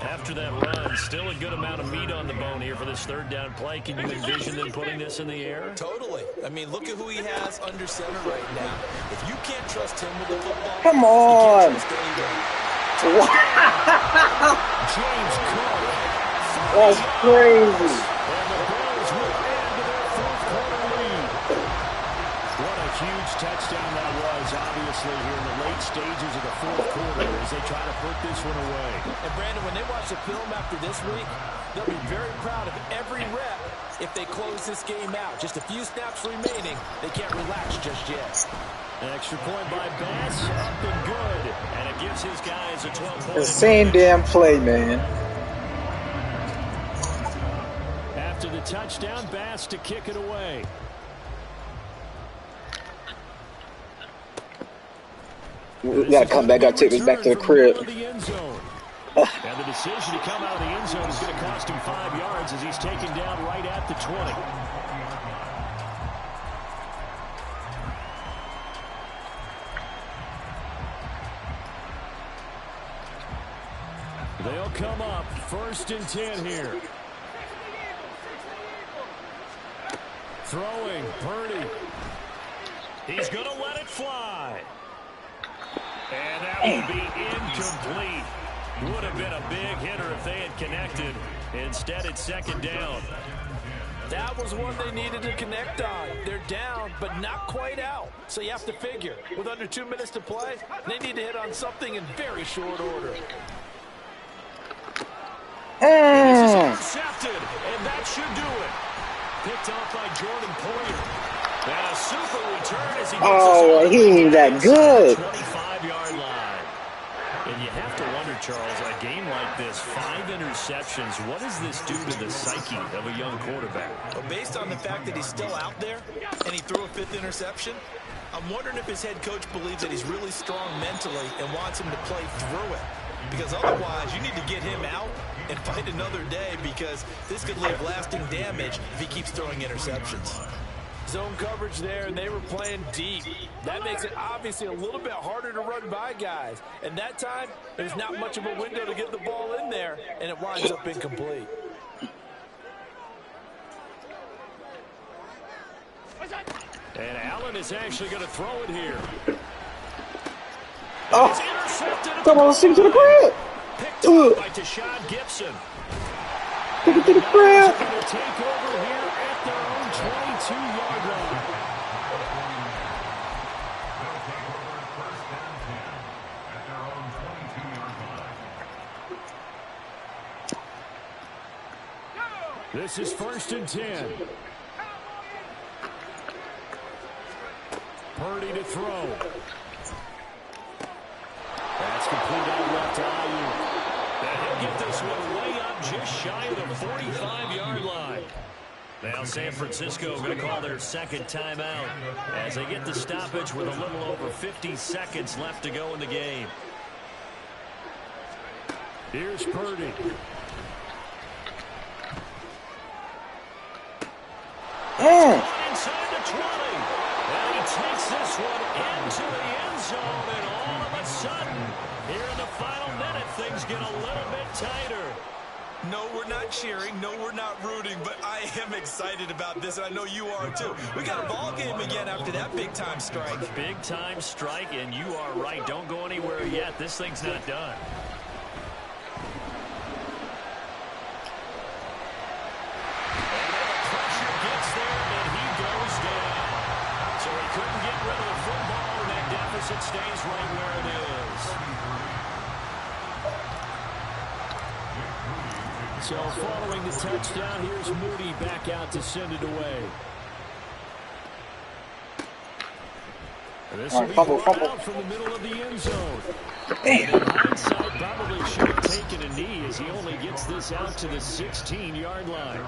Speaker 4: After that run, still a good amount of meat on the bone here for this 3rd down play. Can you envision them putting this in the air?
Speaker 5: Totally. I mean, look at who he has under center right now. If you can't trust him with the football,
Speaker 3: Come on.
Speaker 5: you can't trust anyone.
Speaker 4: James Cook.
Speaker 3: That's crazy.
Speaker 4: And the Bills will add to their 4th-quarter lead. What a huge touchdown that was, obviously, here in the late stages of the 4th quarter as they try to put this one away.
Speaker 5: And, Brandon, when they watch the film after this week, they'll be very proud of every rep if they close this game out. Just a few snaps remaining. They can't relax just yet.
Speaker 4: An extra point by Bass, up and good. And it gives his guys a 12-point
Speaker 3: The same damn play, man.
Speaker 4: After the touchdown, Bass to kick it away.
Speaker 3: We gotta come back. Gotta take this back to the crib.
Speaker 4: And the decision to come out of the end zone is going to cost him 5 yards as he's taken down right at the 20. They'll come up 1st and 10 here. Throwing, Purdy. He's going to let it fly. And that will be incomplete. Would have been a big hitter if they had connected. Instead, it's 2nd down.
Speaker 5: That was one they needed to connect on. They're down, but not quite out. So you have to figure, with under 2 minutes to play, they need to hit on something in very short order.
Speaker 4: This is intercepted, and that should do it. Picked off by Jordan Poyer. And a super return as he gets
Speaker 3: he ain't that good.
Speaker 4: 25-yard line. And you have to wonder, Charles, a game like this, 5 interceptions, what does this do to the psyche of a young quarterback?
Speaker 5: Well, based on the fact that he's still out there and he threw a 5th interception, I'm wondering if his head coach believes that he's really strong mentally and wants him to play through it. Because otherwise, you need to get him out and fight another day, because this could leave lasting damage if he keeps throwing interceptions.
Speaker 4: Zone coverage there, and they were playing deep. That makes it obviously a little bit harder to run by guys. And that time, there's not much of a window to get the ball in there, and it winds up incomplete. And Allen is actually going to throw it here.
Speaker 3: Oh, come on, stick to the crib.
Speaker 4: Picked up by Deshaun Gibson.
Speaker 3: Stick it to the crib.
Speaker 4: Going to take over here at their own 22-yard line. This is 1st and 10. Purdy to throw. That's complete out left to Ayuk. And he'll get this one way up just shy of the 45-yard line. Now San Francisco going to call their second timeout as they get the stoppage with a little over 50 seconds left to go in the game. Here's Purdy. Inside the 20. And he takes this one into the end zone, and all of a sudden, here in the final minute, things get a little bit tighter.
Speaker 5: No, we're not cheering. No, we're not rooting, but I am excited about this, and I know you are too. We got a ball game again after that big-time strike.
Speaker 4: Big-time strike, and you are right. Don't go anywhere yet. This thing's not done. It stays right where it is. So following the touchdown, here's Moody back out to send it away. And this will be brought out from the middle of the end zone. And in hindsight, probably should have taken a knee as he only gets this out to the 16-yard line.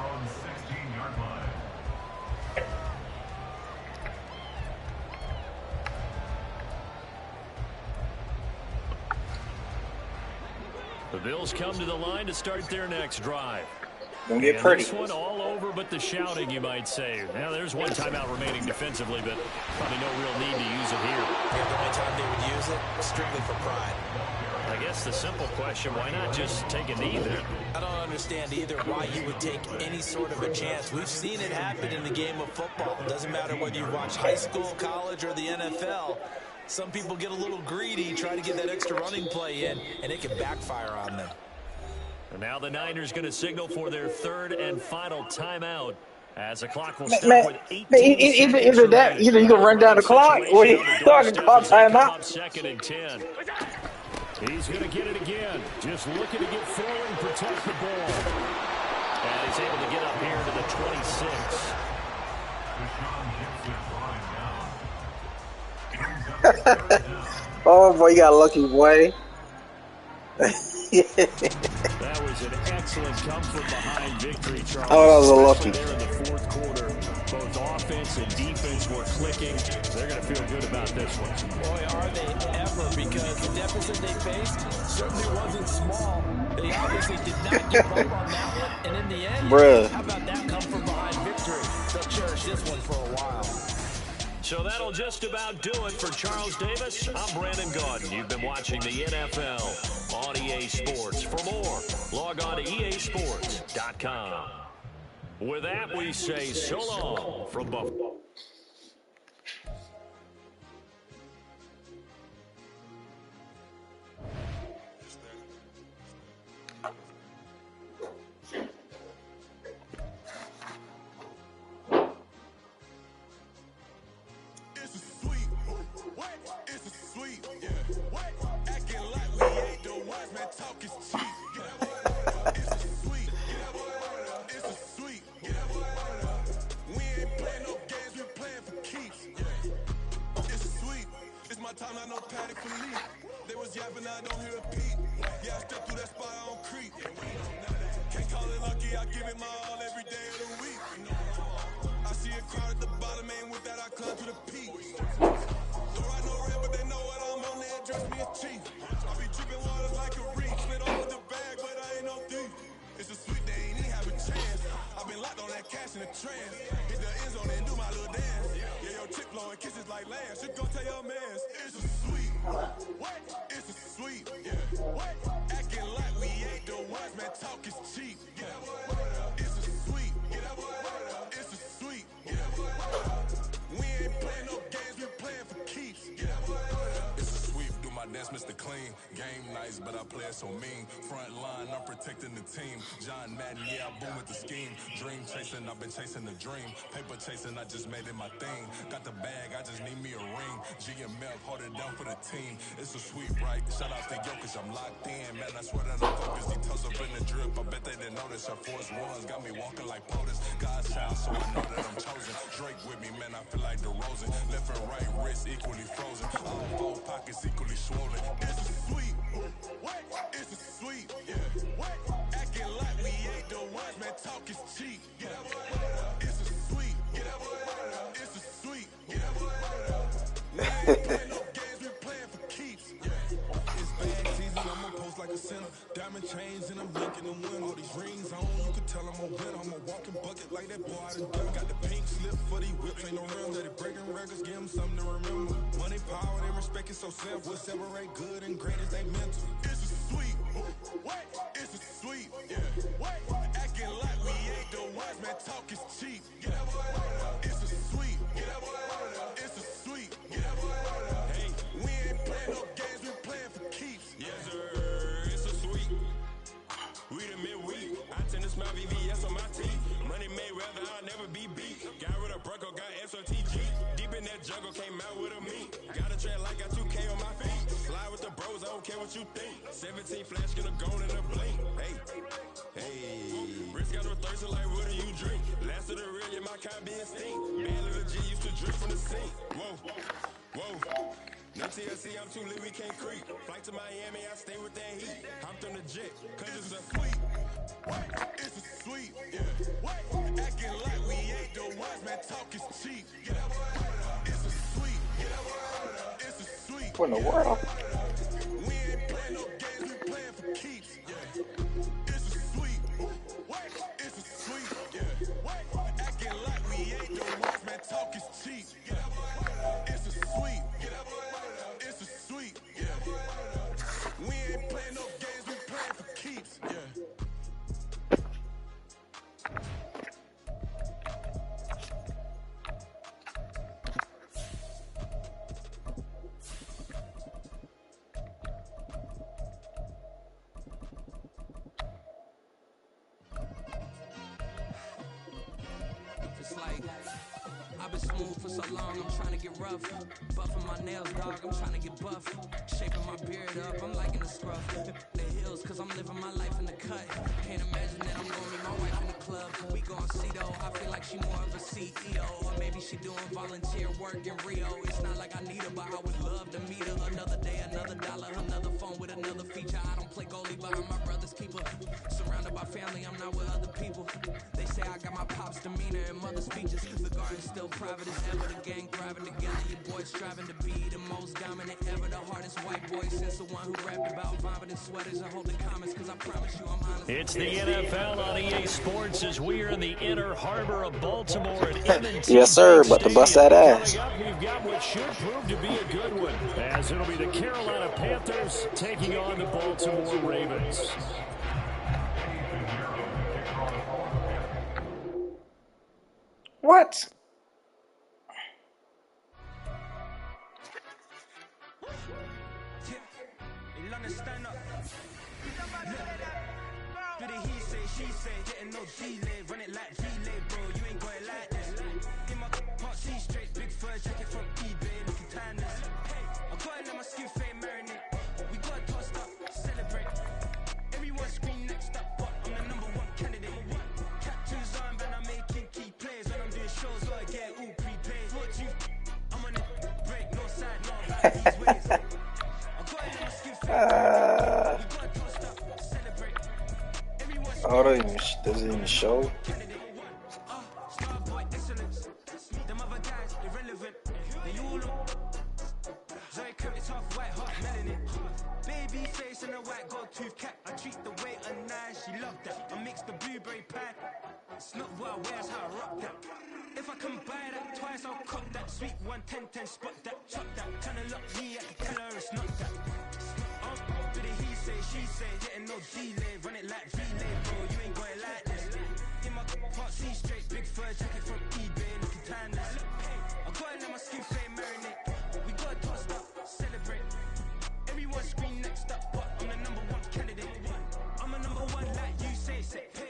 Speaker 4: The Bills come to the line to start their next drive.
Speaker 3: Don't get pretty.
Speaker 4: This one all over but the shouting, you might say. Now, there's one timeout remaining defensively, but probably no real need to use it here.
Speaker 5: The only time they would use it, strictly for pride.
Speaker 4: I guess the simple question, why not just take a knee then?
Speaker 5: I don't understand either why you would take any sort of a chance. We've seen it happen in the game of football. It doesn't matter whether you watch high school, college, or the NFL. Some people get a little greedy, try to get that extra running play in, and it can backfire on them.
Speaker 4: And now the Niners going to signal for their third and final timeout as the clock will stop with 18 seconds.
Speaker 3: Either that, either you can run down the clock or you can call timeout.
Speaker 4: 2nd and 10. He's going to get it again. Just looking to get forward and protect the ball. And he's able to get up here to the 26.
Speaker 3: Oh boy, you got lucky, boy.
Speaker 4: That was an excellent come from behind victory, Charles.
Speaker 3: Oh, that was a lucky.
Speaker 4: There in the fourth quarter, both offense and defense were clicking. They're going to feel good about this one.
Speaker 5: Boy, are they ever, because the deficit they faced certainly wasn't small. They obviously did not give up on that one, and in the end, how about that come from behind victory? They'll cherish this one for a while.
Speaker 4: So that'll just about do it for Charles Davis. I'm Brandon Gaudin. You've been watching the NFL on EA Sports. For more, log on to easports.com. With that, we say so long from Buffalo.
Speaker 8: I see a crowd at the bottom, ain't with that, I climb to the peak.
Speaker 1: trance. Hit the end zone and do my little dance. Yeah, your chick blowing kisses like last. You gon' tell your mans it's a sweet. What? It's a sweet. Yeah. What? Acting like we ain't the ones, man. Talk is cheap. Yeah. It's a sweet. It's a sweet. Yeah. We ain't playing no games. We playing for keeps. Yeah. It's a sweep. Do my dance, Mr. Clean. Game nice, but I play it so mean. Front line, I'm protecting the team. John Madden, yeah, I boom with the scheme. Dream chasing, I've been chasing the dream. Paper chasing, I just made it my thing. Got the bag, I just need me a ring. GMF, hold it down for the team. It's a sweep, right? Shout out to Jokic, I'm locked in. Man, I swear that I'm focused. He toes up in the drip. I bet they didn't notice. Our force ones got me walking like POTUS. God's child, so I know that I'm chosen. Drake with me, man, I feel like DeRozan. Left and right wrist equally frozen. All four pockets equally swollen. It's a sweep. What? It's a sweep. Yeah. What? Acting like we ain't the ones, man. Talk is cheap. Yeah. It's a sweep. It's a sweep. Yeah. We ain't playing no games, we playing for keeps. Yeah. It's bad season, I'ma post like a sinner. Diamond chains and I'm blinking and win. All these rings on, you can tell I'm a winner. I'm a walking bucket like that boy I done done. Got the pink slip for these whips, ain't no rims. That it breaking records, give them something to remember. Money, power, they respect it so simple. Separate good and great as they mental. It's a sweet. What? It's a sweet. Yeah. What? Acting like we ain't the ones, man. Talk is cheap. Yeah. It's a sweet. It's a sweet. Yeah. Hey, we ain't playing no games, we playing for keeps. Yes, sir. It's a sweet. We the midweek. I tend to smell VVS on my teeth. Money made rather, I'll never be beat. Got rid of Bronco, got SOTG. Deep in that jungle, came out with a meat. Got a track like got 2K on my feet. Slide with the bros, I don't care what you think. 17 flash, gonna go in a blink. Hey. Wrist got no thirst, like what do you drink? Last of the real, yeah, my kind be instinct. Man of the G used to drip from the sink. Whoa. No TLC, I'm too lit, we can't creep. Flight to Miami, I stay with that heat. Hopped on the jet, cause it's a sweet. What? It's a sweet. Yeah. What? Acting like we ain't the ones, man. Talk is cheap. Yeah. It's a sweet. It's a sweet.
Speaker 3: What in the world?
Speaker 1: We ain't playing no games, we playing for keeps. Yeah. It's a sweet. What? It's a sweet. Yeah. What? Acting like we ain't the ones, man. Talk is cheap. Yeah. It's a sweet. It's a sweet. Yeah. We ain't playing no games, we playing for keeps. Yeah.
Speaker 8: It's like I've been smooth for so long, I'm trying to get rough. Buffing my nails, dog, I'm trying to get buff. Shaping my beard up, I'm liking the scruff. The hills, cause I'm living my life in the cut. Can't imagine that I'm gonna meet my wife in the club. We gon' see though, I feel like she more of a CEO. Or maybe she doing volunteer work in Rio. It's not like I need her, but I would love to meet her. Another day, another dollar, another phone with another feature. I don't play goalie, but I'm my brother's keeper. Surrounded by family, I'm not with other people. They say I got my pop's demeanor and mother's features. The garden's still private as ever. The gang thriving together. Your boys striving to be the most dominant ever. The hardest white boy since the one who rapped about vomiting sweaters and holding comments. Cause I promise you I'm honest.
Speaker 4: It's the NFL on EA Sports as we are in the inner harbor of Baltimore at M&T
Speaker 3: Yes, sir, but to bust that ass.
Speaker 4: Coming up, we've got what should prove to be a good one, as it'll be the Carolina Panthers taking on the Baltimore Ravens.
Speaker 3: What?
Speaker 8: Stand up. Do the he say, she say, getting no delay, run it like relay, bro. You ain't got it like this. In my part, see straight, big fur jacket from eBay, looking timeless. I got it in my skin, fame marinate. We got it tossed up, celebrate. Everyone scream next up, but I'm the #1 candidate. Captains on, but I'm making key plays when I'm doing shows, so I get all prepaid. What you? I'm on it, break, no side, no back these ways.
Speaker 3: Oh, does it even show?
Speaker 8: Baby face and a white gold tooth cap. I treat the waiter nice, she loved that. I mix the blueberry pie. It's not what I wear, it's how I rock that. If I can buy that twice, I'll cop that. Sweet 110, spot that, chop that. Tryna lock me, I can tell her it's not that. Did it he say, she say, getting no delay. Run it like relay, bro, you ain't got it like this. In my part C straight, big fur jacket from eBay, looking timeless. I gotta let my skin fade marinate. We gotta toast up, celebrate. Everyone scream next up, but I'm the #1 candidate. I'm a #1 like you say.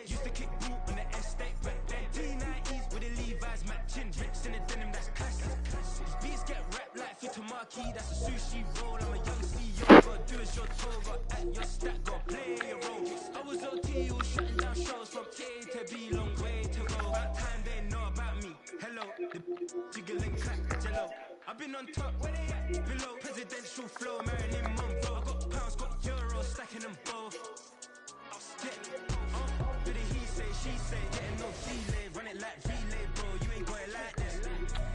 Speaker 8: Used to kick boot on the estate, but then T90s with the Levi's matching drips in the denim, that's classic. These beats get wrapped like Futamaki, that's a sushi roll. I'm a young CEO, gotta do as you're told, gotta act your stack, gotta play your role. I was OT, who was shutting down shows from A to B, long way to go. About time they know about me. Hello, the jiggle and clap, jello. I've been on top, where they at? Below, presidential flow, Marilyn Monroe. I got pounds, got euros, stacking them both. Did it he say, she say, getting no delay. Run it like relay, bro, you ain't got it like this.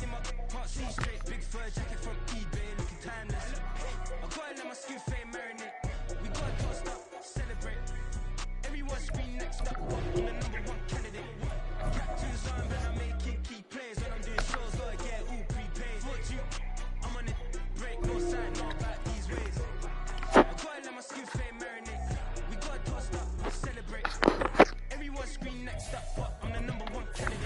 Speaker 8: In my part C straight, big fur jacket from eBay, looking timeless. I gotta let my skin fade marinate. We gotta toast up, celebrate. Everyone scream next up, but I'm the #1 candidate. Captain's on when I'm making key plays. When I'm doing shows, gotta get all prepaid. I'm on it, break, no side, not about these ways. I gotta let my skin fade marinate. We gotta toast up, celebrate. Everyone scream next up, but I'm the #1 candidate.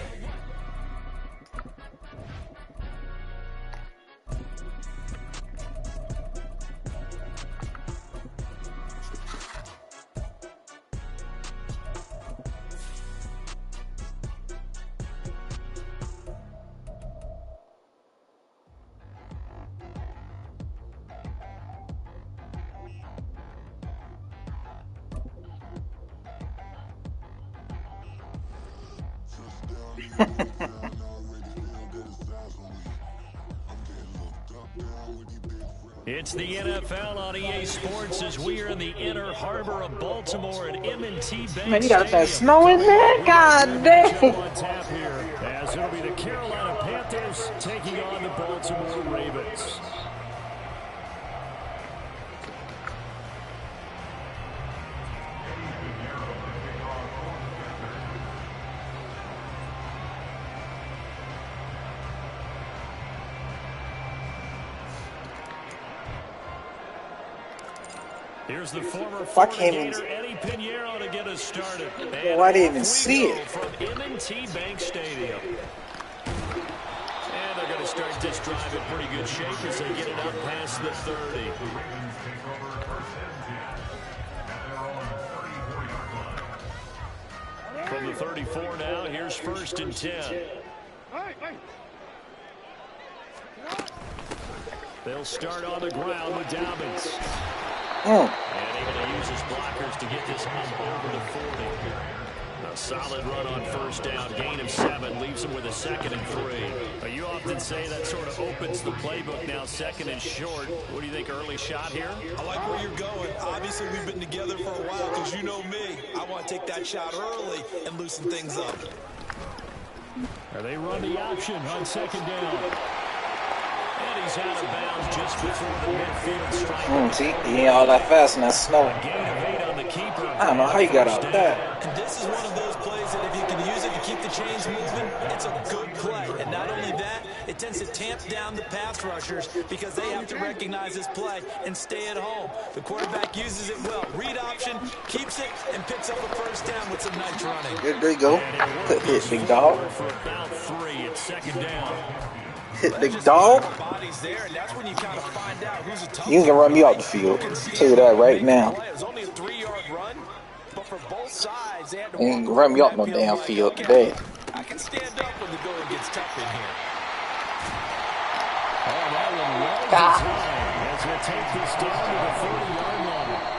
Speaker 4: It's the NFL on EA Sports as we are in the inner harbor of Baltimore at M&T Bank
Speaker 3: Man, you got that
Speaker 4: Stadium.
Speaker 3: snow in there? God dang.
Speaker 4: On tap here, as it'll be the Carolina Panthers taking on the Baltimore Ravens. Here's the former Gator Eddie Pinheiro to get us started.
Speaker 3: Oh, I didn't even see it.
Speaker 4: From M&T Bank Stadium. And they're going to start this drive in pretty good shape as they get it up past the 30. From the 34 now, here's 1st and 10. They'll start on the ground with Dobbins. And able to use his blockers to get this up over the 40. A solid run on 1st down. Gain of 7 leaves him with a 2nd and 3. You often say that sort of opens the playbook now, 2nd and short. What do you think, early shot here?
Speaker 5: I like where you're going. Obviously, we've been together for a while because you know me. I want to take that shot early and loosen things up.
Speaker 4: They run the option on 2nd down. And he's out of bounds just before the midfield strike.
Speaker 3: See, he ain't all that fast in that snow.
Speaker 4: A gain of 8 on the keeper.
Speaker 3: I don't know how you got out that.
Speaker 5: And this is one of those plays that if you can use it to keep the chains moving, it's a good play. And not only that, it tends to tamp down the pass rushers because they have to recognize this play and stay at home. The quarterback uses it well. Read option, keeps it, and picks up a 1st down with some nice running.
Speaker 3: There you go. Good hit, big dog.
Speaker 4: For about 3, it's 2nd down.
Speaker 3: Hit, big dog. You can run me off the field. I'll tell you that right now. You can run me off no damn field today.
Speaker 5: I can stand up when the going gets tough in here.
Speaker 4: As we'll take this down to the 40-yard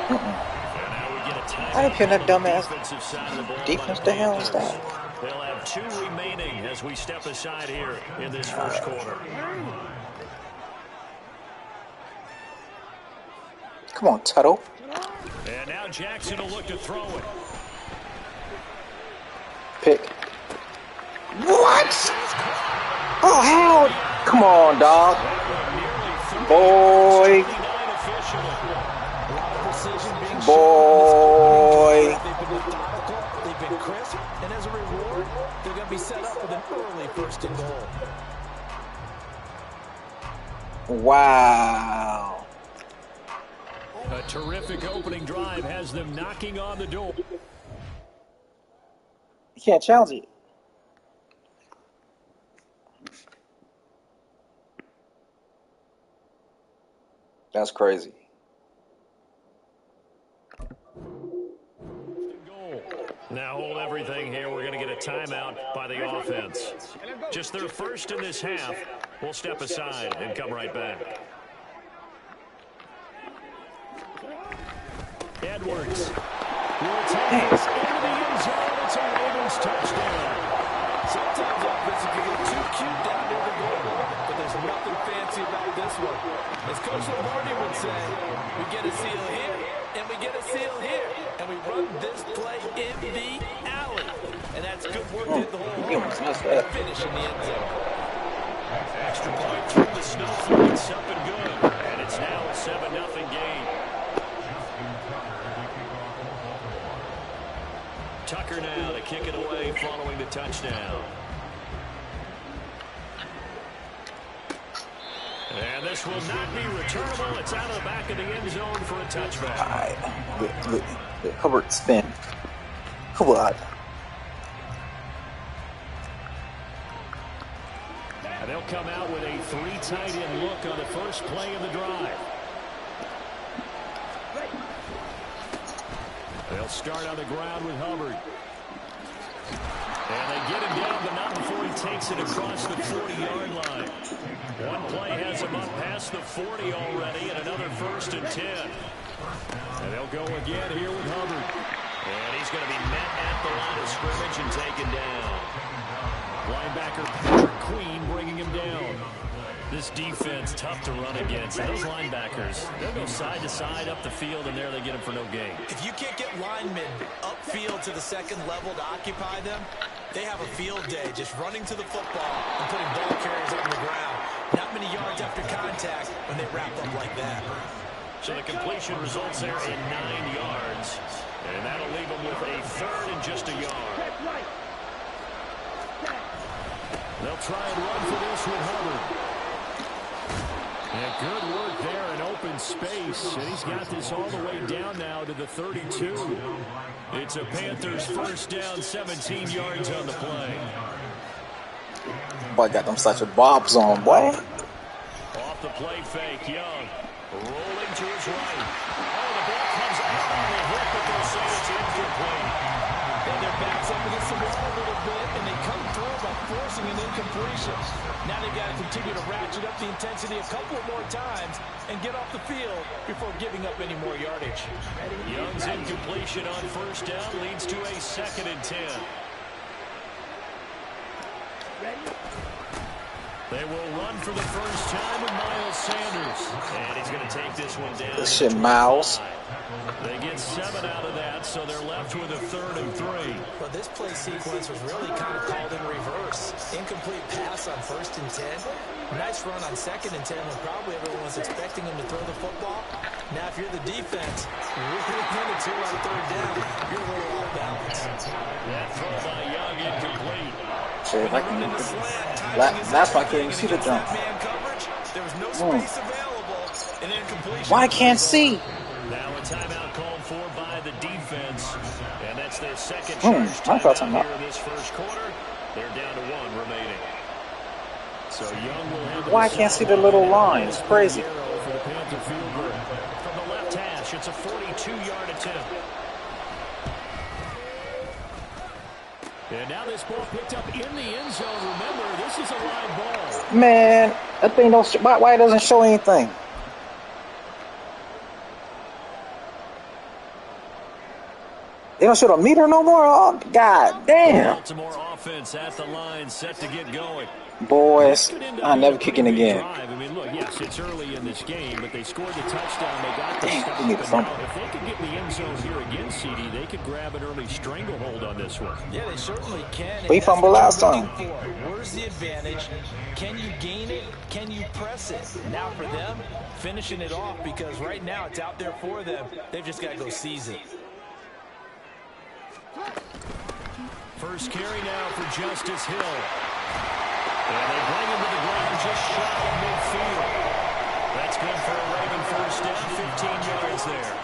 Speaker 4: line.
Speaker 3: I didn't feel that dumbass defense. The hell is that?
Speaker 4: They'll have 2 remaining as we step aside here in this 1st quarter.
Speaker 3: Come on, Tuttle.
Speaker 4: And now Jackson will look to throw it.
Speaker 3: Pick. What? Oh, hell. Come on, dog. Boy. Boy.
Speaker 5: They've been crisp, and as a reward, first and goal.
Speaker 3: Wow.
Speaker 4: A terrific opening drive has them knocking on the door.
Speaker 3: You can't challenge it. That's crazy.
Speaker 4: Now hold everything here. We're going to get a timeout by the offense. Just their first in this half. We'll step aside and come right back. Edwards will take this into the end zone. It's a Ravens touchdown.
Speaker 5: Sometimes offense can get too cute down near the goal line, but there's nothing fancy about this one. As Coach Lombardi would say, we get a seal here, and we get a seal here, and we run this play in the alley. And that's good work to hit the whole hole and finish in the end zone.
Speaker 4: Extra point through the snowflake. It's up and good. And it's now a 7-0 game. Tucker now to kick it away following the touchdown. And this will not be returnable. It's out of the back of the end zone for a touchback.
Speaker 3: All right. Good. Hubbard spin. Hubbard.
Speaker 4: And they'll come out with a 3 tight end look on the first play of the drive. They'll start on the ground with Hubbard. And they get him down, but not before he takes it across the 40-yard line. One play has him up past the 40 already, and another 1st and 10. And they'll go again here with Hubbard. And he's going to be met at the line of scrimmage and taken down. Linebacker Patrick Queen bringing him down. This defense tough to run against. And those linebackers, they'll go side to side up the field, and there they get them for no gain.
Speaker 5: If you can't get linemen upfield to the second level to occupy them, they have a field day just running to the football and putting ball carriers on the ground. Not many yards after contact when they wrap up like that.
Speaker 4: So the completion results there in 9 yards. And that'll leave them with a 3rd and just a yard. They'll try and run for this with Hubbard. And good work there in open space. And he's got this all the way down now to the 32. It's a Panthers 1st down, 17 yards on the play.
Speaker 3: Boy, got them such a bobs on, boy.
Speaker 4: Off the play fake, Young. Rolling to his right. Oh, the ball comes out on the hip, but they'll say it's incomplete.
Speaker 5: And their backs up against the wall a little bit, and they come through by forcing an incompletion. Now they've got to continue to ratchet up the intensity a couple more times and get off the field before giving up any more yardage.
Speaker 4: Young's incompletion on 1st down leads to a 2nd and 10. They will run for the first time with Miles Sanders. And he's going to take this one down.
Speaker 3: Good shit, Miles.
Speaker 4: They get 7 out of that, so they're left with a 3rd and 3.
Speaker 5: Well, this play sequence was really kind of called in reverse. Incomplete pass on 1st and 10. Nice run on 2nd and 10 when probably everyone was expecting him to throw the football. Now, if you're the defense, really minute 2 on 3rd down, you're a little off balance.
Speaker 4: That throw by Young incomplete.
Speaker 3: Shit, if I can get this. That's why I can't even see the jump.
Speaker 5: There was no space available. An incompletion.
Speaker 3: Why I can't see?
Speaker 4: Now a timeout called for by the defense. And that's their 2nd
Speaker 3: I
Speaker 4: charge
Speaker 3: thought
Speaker 4: timeout here in this 1st quarter. They're down to 1 remaining. So Young will have
Speaker 3: Why I can't see the little line? It's crazy.
Speaker 4: For the Panther field goal. From the left hash, it's a 42-yard attempt. And now this ball picked up in the end zone. Remember, this is a live ball.
Speaker 3: Man, that thing don't. Why it doesn't show anything? They don't show the meter no more. Oh, God damn!
Speaker 4: Baltimore offense at the line, set to get going.
Speaker 3: Boys, I'm never kicking again.
Speaker 4: I mean, look, yes, it's early in this game, but they scored the touchdown. They got the
Speaker 3: Damn,
Speaker 4: stop. Now, if they could get in the end zone here again, CD, they could grab an early stranglehold on this one.
Speaker 5: Yeah, they certainly can.
Speaker 3: We fumbled last time.
Speaker 5: Where's the advantage? Can you gain it? Can you press it? Now for them, finishing it off, because right now it's out there for them. They've just got to go seize it.
Speaker 4: First carry now for Justice Hill. And they bring him to the ground just shy of midfield. That's good for a Raven first down, 15 yards there.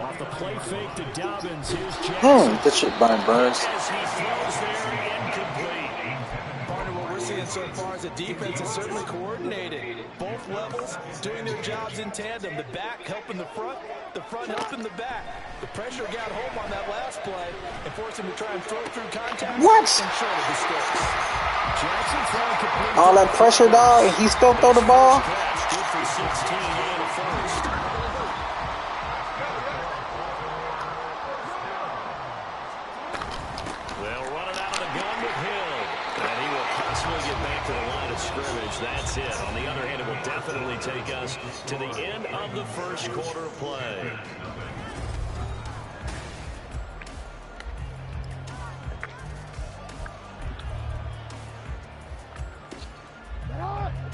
Speaker 4: Off the play fake to Dobbins. Here's Jackson.
Speaker 3: Good shit, Brian Burns.
Speaker 4: As he throws there, incomplete.
Speaker 5: Partner, what we're seeing so far is the defense is certainly coordinated. Both levels doing their jobs in tandem. The back helping the front helping the back. The pressure got home on that last play and forced him to try and throw through contact.
Speaker 3: What?
Speaker 5: And short of the sticks.
Speaker 4: Jackson throwing complete.
Speaker 3: All that pressure, dog, and he still throw the ball?
Speaker 4: Good for 16 and a first. They'll run it out of the gun with Hill. And he will possibly get back to the line of scrimmage. That's it. On the other hand, it will definitely take us to the end of the first quarter play.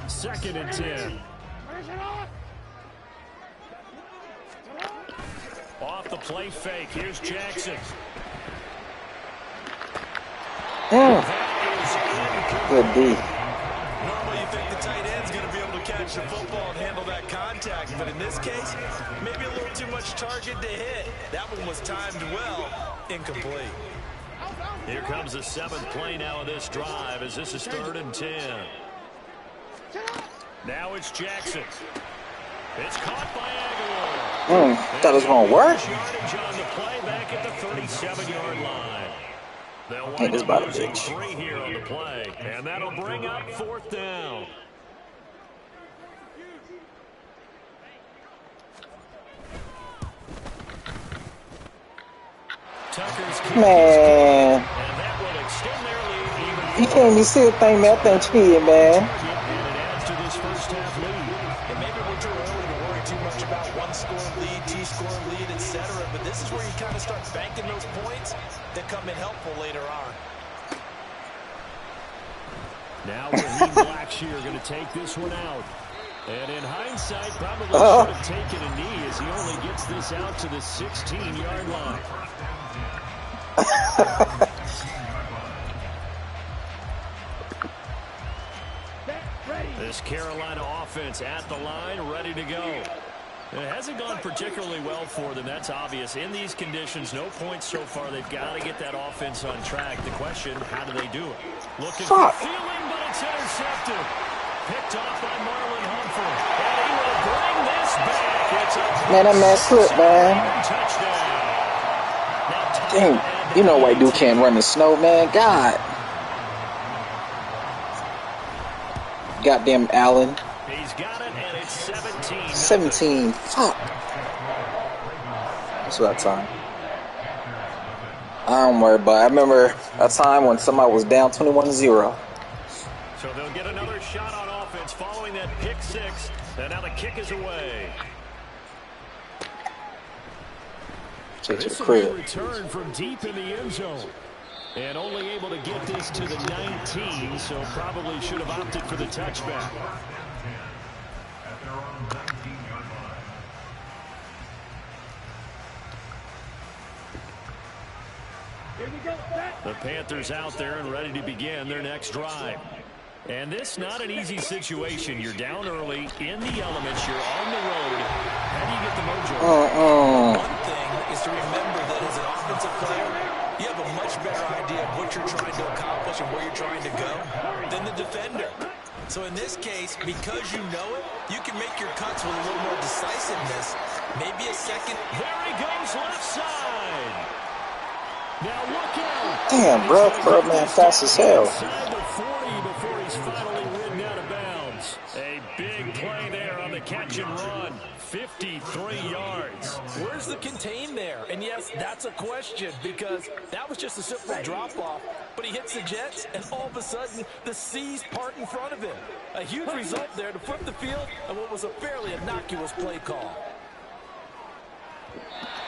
Speaker 4: Second and 10. Off the play fake. Here's Jackson.
Speaker 3: Good D.
Speaker 5: Normally you think the tight end's going to be able to catch the football and handle that contact, but in this case, maybe a little too much target to hit. That one was timed well. Incomplete.
Speaker 4: Here comes the seventh play now of this drive as this is 3rd and 10. Now it's Jackson. It's caught by Aguilar.
Speaker 3: Thought it was going to work.
Speaker 4: Yardage on the play back at the 37-yard line. They'll
Speaker 3: Hey,
Speaker 4: wind
Speaker 3: this
Speaker 4: up
Speaker 3: about a
Speaker 4: losing
Speaker 3: bitch.
Speaker 4: 3 here on the play, and that'll bring up 4th down. Tucker's kick
Speaker 3: Man,
Speaker 4: and that will extend their lead even
Speaker 3: you can't even see the thing, man. That thing cheating, man.
Speaker 4: and it adds to this first half lead.
Speaker 5: And maybe we're too early to worry too much about one-score lead, two-score lead, etc. But this is where you kind of start banking those points that come in helpful later on.
Speaker 4: Now Raheem Blackshear going to take this one out. And in hindsight, probably should have taken a knee as he only gets this out to the 16-yard line. This Carolina offense at the line, ready to go. It hasn't gone particularly well for them. That's obvious. In these conditions, no points so far. They've got to get that offense on track. The question, how do they do it? Looking for Feeling, but it's intercepted. Picked off by Marlon Humphrey. And he will bring this back. It's a
Speaker 3: Man, that man slipped, man.
Speaker 4: touchdown.
Speaker 3: Damn, you know white dude can't run the snow, man. God. Goddamn Allen.
Speaker 4: He's got it, and it's 17.
Speaker 3: 17. Fuck. That's that time. I don't worry about it. I remember a time when somebody was down 21-0.
Speaker 4: So they'll get another shot on offense following that pick six. And now the kick is away.
Speaker 3: Take to the
Speaker 4: This will be a
Speaker 3: crib.
Speaker 4: return from deep in the end zone. And only able to get this to the 19, so probably should have opted for the touchback. The Panthers out there and ready to begin their next drive. And this not an easy situation. You're down early, in the elements, you're on the road. How do you get the mojo?
Speaker 5: One thing is to remember that as an offensive player, you have a much better idea of what you're trying to accomplish and where you're trying to go than the defender. So in this case, because you know it, you can make your cuts with a little more decisiveness. Maybe a second.
Speaker 4: There he goes left side. Now look out.
Speaker 3: Damn, bro, man, fast as hell.
Speaker 4: Inside the 40 before he's finally ridden out of bounds. A big play there on the catch and run. 53 yards.
Speaker 5: Where's the contain there? And yes, that's a question because that was just a simple drop-off. But he hits the Jets, and all of a sudden, the seas part in front of him. A huge result there to flip the field and what was a fairly innocuous play call.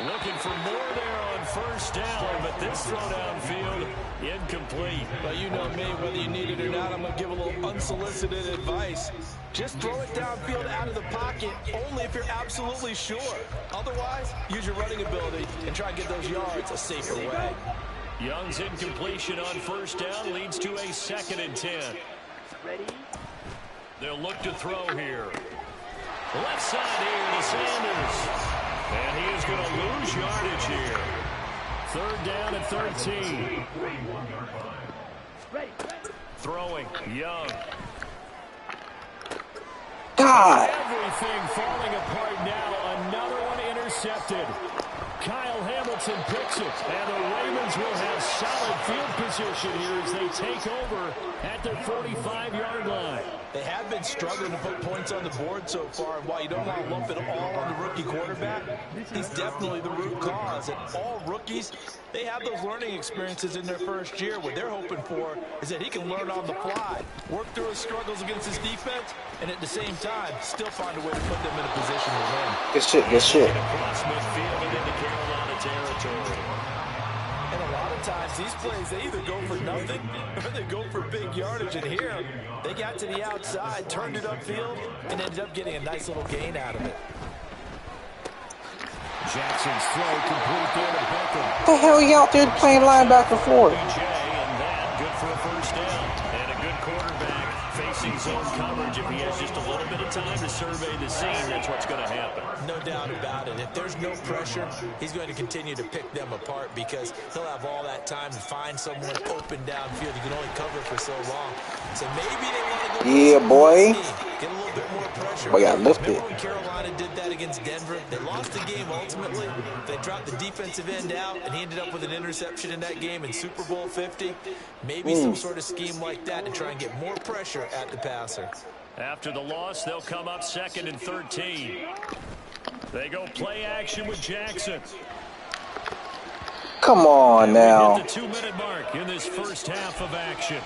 Speaker 4: Looking for more there on first down, but this throw downfield incomplete.
Speaker 5: Well, you know me, whether you need it or not, I'm going to give a little unsolicited advice. Just throw it downfield out of the pocket, only if you're absolutely sure. Otherwise, use your running ability and try and get those yards a safer way.
Speaker 4: Young's incompletion on first down leads to a 2nd and 10.
Speaker 6: Ready?
Speaker 4: They'll look to throw here. Left side here to Sanders. And he is going to lose yardage here. 3rd down and 13. Throwing, Young.
Speaker 3: God.
Speaker 4: Everything falling apart now. Another one intercepted. Kyle Hamilton picks it. And the Ravens will have solid field position here as they take over at their 45-yard line.
Speaker 5: They have been struggling to put points on the board so far, and while you don't want to lump it all on the rookie quarterback, he's definitely the root cause. And all rookies, they have those learning experiences in their first year. What they're hoping for is that he can learn on the fly, work through his struggles against his defense, and at the same time, still find a way to put them in a position to win.
Speaker 3: Good shit, good shit.
Speaker 4: Across midfield and into Carolina territory.
Speaker 5: And a lot of times, these plays, they either go for nothing or they go for big yardage. And here, they got to the outside, turned it upfield, and ended up getting a nice little gain out of it.
Speaker 4: Jackson's throw complete there to Beckham.
Speaker 3: What the hell are you out there playing linebacker for?
Speaker 4: And that good for a first down. And a good quarterback facing zone coverage. If he has just a little bit of time to survey the scene, that's what's going to happen.
Speaker 5: No doubt about it. If there's no pressure, he's going to continue to pick them apart because he'll have all that time to find someone open downfield. You can only cover for so long. So maybe they want to go.
Speaker 3: Yeah, boy.
Speaker 5: Get a little bit more pressure.
Speaker 3: Boy, got lifted.
Speaker 5: Remember when Carolina did that against Denver? They lost the game ultimately. They dropped the defensive end out, and he ended up with an interception in that game in Super Bowl 50. Maybe some sort of scheme like that to try and get more pressure at the passer.
Speaker 4: After the loss, they'll come up 2nd and 13. They go play action with Jackson.
Speaker 3: Come on now.
Speaker 4: Hit the 2-minute mark in this first half of action.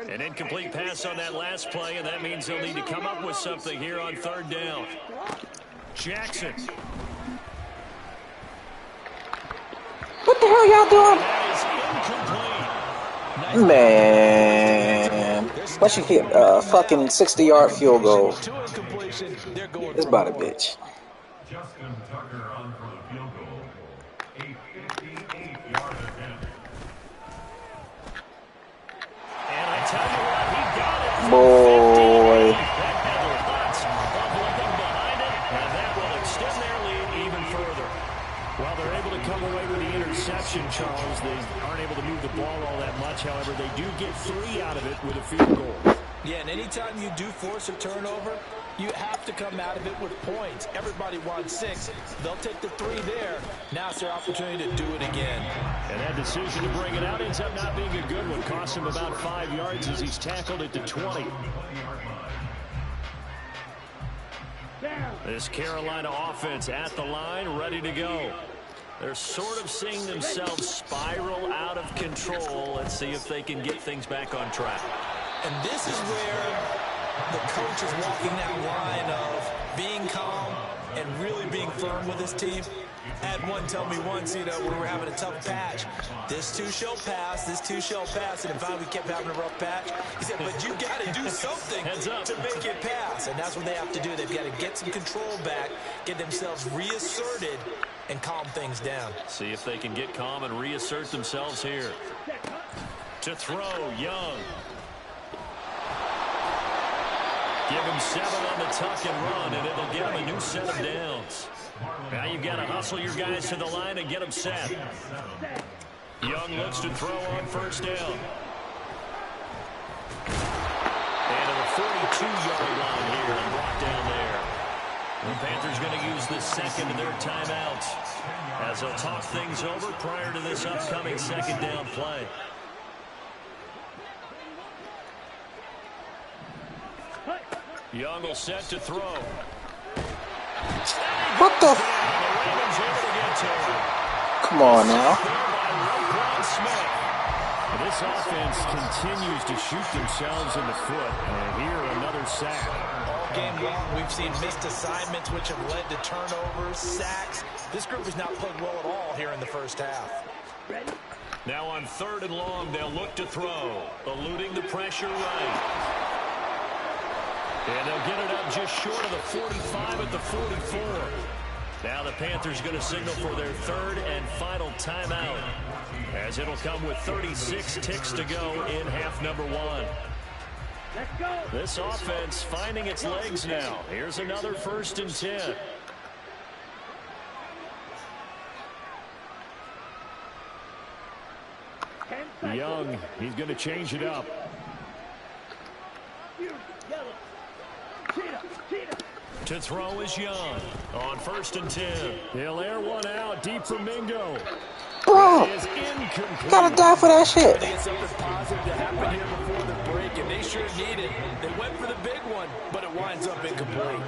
Speaker 4: An incomplete pass on that last play, and that means they'll need to come up with something here on 3rd down. Jackson.
Speaker 3: What the hell y'all doing?
Speaker 4: That is incomplete.
Speaker 3: Man. Once you hit a fucking 60-yard field goal, it's about a bitch.
Speaker 7: Justin Tucker on for the field goal. A 58-yard attempt.
Speaker 4: And I tell you what, he got it.
Speaker 3: Boy.
Speaker 4: That had lots of looking behind it, and that will extend their lead even further. While they're able to come away with the interception, Charles, they aren't able to move the ball all that much. However, they do get 3 out of it with a field goal.
Speaker 5: Yeah, and anytime you do force a turnover, you have to come out of it with points. Everybody wants 6. They'll take the 3 there. Now it's their opportunity to do it again.
Speaker 4: And that decision to bring it out ends up not being a good one. Cost him about 5 yards as he's tackled at the 20. This Carolina offense at the line, ready to go. They're sort of seeing themselves spiral out of control. Let's see if they can get things back on track.
Speaker 5: And this is where the coach is walking that line of being calm and really being firm with his team. I had one tell me once, when we were having a tough patch, this too shall pass, this too shall pass. And in fact, we kept having a rough patch. He said, but you got to do something to make it pass. And that's what they have to do. They've got to get some control back, get themselves reasserted, and calm things down.
Speaker 4: See if they can get calm and reassert themselves here. To throw, Young. Give him 7 on the tuck and run, and it'll give him a new set of downs. Now you've got to hustle your guys to the line and get them set. Young looks to throw on first down. And to the 42-yard line here and brought down there. The Panthers going to use the second of their timeouts as they'll talk things over prior to this upcoming second down play. Young will set to throw.
Speaker 3: What the? Come on now.
Speaker 4: This offense continues to shoot themselves in the foot. And here, another sack.
Speaker 5: All game long, we've seen missed assignments, which have led to turnovers, sacks. This group has not played well at all here in the first half.
Speaker 4: Now on 3rd and long, they'll look to throw, eluding the pressure right. And they'll get it up just short of the 45 at the 44. Now the Panthers going to signal for their 3rd and final timeout, as it'll come with 36 ticks to go in half number 1. This offense finding its legs now. Here's another 1st and 10. Young, he's going to change it up. To throw is Young on 1st and 10. He'll air one out deep for Mingo.
Speaker 3: Bro, gotta die for that shit.
Speaker 5: They get something positive to happen here before the break, and they sure need it. They went for the big one, but it winds up incomplete.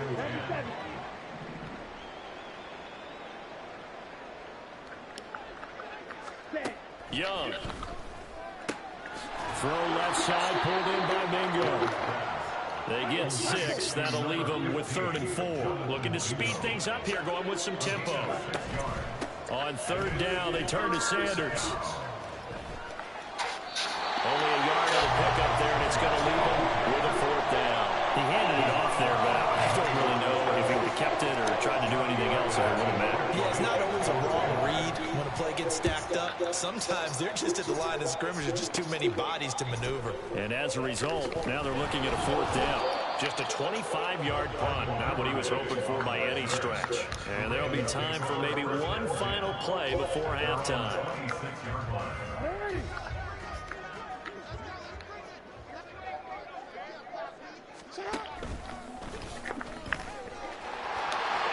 Speaker 4: Young. Throw left side, pulled in by Mingo. They get 6. That'll leave them with 3rd and 4. Looking to speed things up here, going with some tempo. On 3rd down, they turn to Sanders. Only a yard on the pickup there, and it's going to leave them with a 4th down. He handed it off there, but I don't really know if he would have kept it or tried to do anything else if it would have mattered.
Speaker 5: Yeah, it's not always a wrong read when a play gets stacked up. Sometimes they're just at the line of scrimmage. There's just too many bodies to maneuver.
Speaker 4: And as a result, now they're looking at a 4th down. Just a 25-yard punt, not what he was hoping for by any stretch. And there'll be time for maybe one final play before halftime.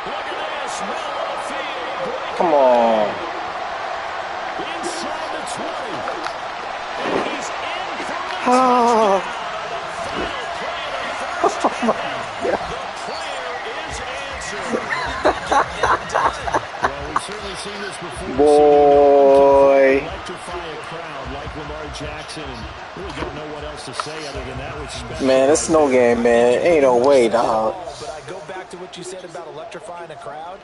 Speaker 4: Look at this, middle of the field.
Speaker 3: Come on.
Speaker 4: Inside the 20. And he's in for the
Speaker 3: Oh.
Speaker 4: Well, we've certainly seen this before.
Speaker 3: Boy.
Speaker 4: Electrify a crowd like Lamar Jackson, and really don't know what else to say other than that was special.
Speaker 3: Man, it's no game, man. Ain't no way, dog.
Speaker 5: But I go back to what you said about electrifying a crowd.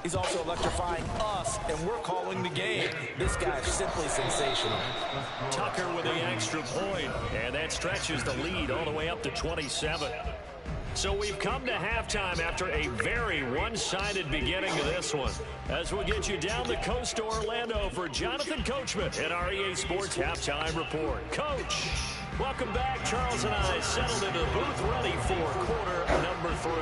Speaker 5: He's also electrifying us, and we're calling the game. This guy's simply sensational.
Speaker 4: Tucker with the extra point, and that stretches the lead all the way up to 27. So we've come to halftime after a very one-sided beginning to this one. As we'll get you down the coast to Orlando for Jonathan Coachman at our EA Sports Halftime Report. Coach, welcome back. Charles and I settled into the booth ready for quarter number 3.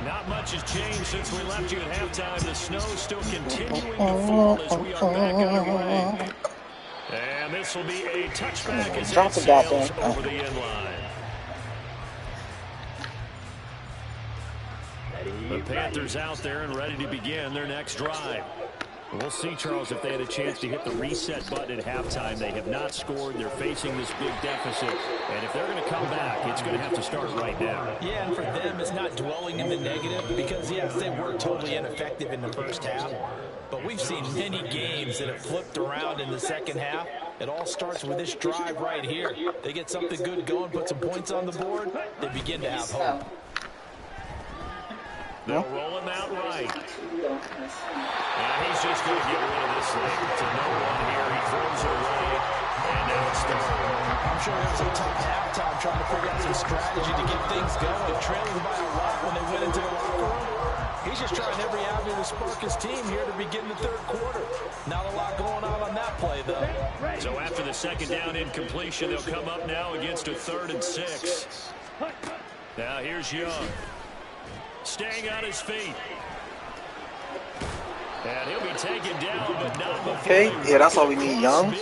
Speaker 4: Not much has changed since we left you at halftime. The snow still continuing to fall as we are back underway. And this will be a touchback as it sails over the end line. The Panthers out there and ready to begin their next drive. We'll see, Charles, if they had a chance to hit the reset button at halftime. They have not scored. They're facing this big deficit. And if they're going to come back, it's going to have to start right now.
Speaker 5: Yeah, and for them, it's not dwelling in the negative because, yes, they were totally ineffective in the first half. But we've seen many games that have flipped around in the second half. It all starts with this drive right here. They get something good going, put some points on the board, they begin to have hope.
Speaker 4: They'll roll him out right. And he's just going to get rid of this thing to no one here. He throws it away, and now it's done.
Speaker 5: I'm sure it was a tough halftime trying to figure out some strategy to get things going. Trailing by a lot when they went into the locker room. He's just trying every avenue to spark his team here to begin the third quarter. Not a lot going on that play, though.
Speaker 4: So after the second down incompletion, they'll come up now against a 3rd and 6. Now here's Young. Staying on his feet. And he'll be taken down, but not before.
Speaker 3: Okay, yeah, that's all we need, Young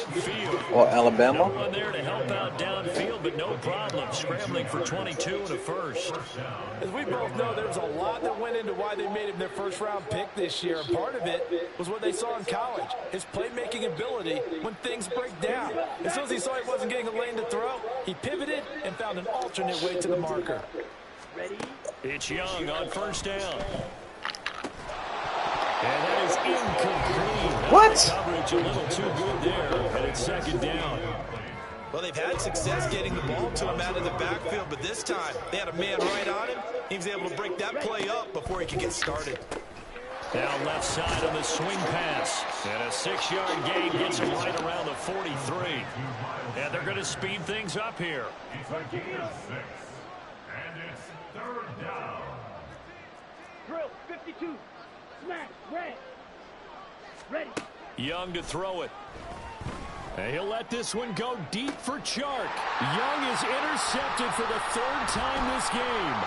Speaker 3: or Alabama.
Speaker 4: No one there to help out downfield, but no problem. Scrambling for 22 and a first.
Speaker 5: As we both know, there's a lot that went into why they made him their first-round pick this year. And part of it was what they saw in college, his playmaking ability when things break down. As soon as he saw he wasn't getting a lane to throw, he pivoted and found an alternate way to the marker.
Speaker 4: It's Young on 1st down. And that is incomplete.
Speaker 3: What?
Speaker 4: Coverage a little too good there, and it's 2nd down.
Speaker 5: Well, they've had success getting the ball to him out of the backfield, but this time they had a man right on him. He was able to break that play up before he could get started.
Speaker 4: Down left side on the swing pass. And a 6-yard gain gets him right around the 43. And they're going to speed things up here.
Speaker 7: It's a gain of 6. And it's 3rd down.
Speaker 6: Drill, 52. Smash, red. Ready.
Speaker 4: Young to throw it. And he'll let this one go deep for Chark. Young is intercepted for the 3rd time this game.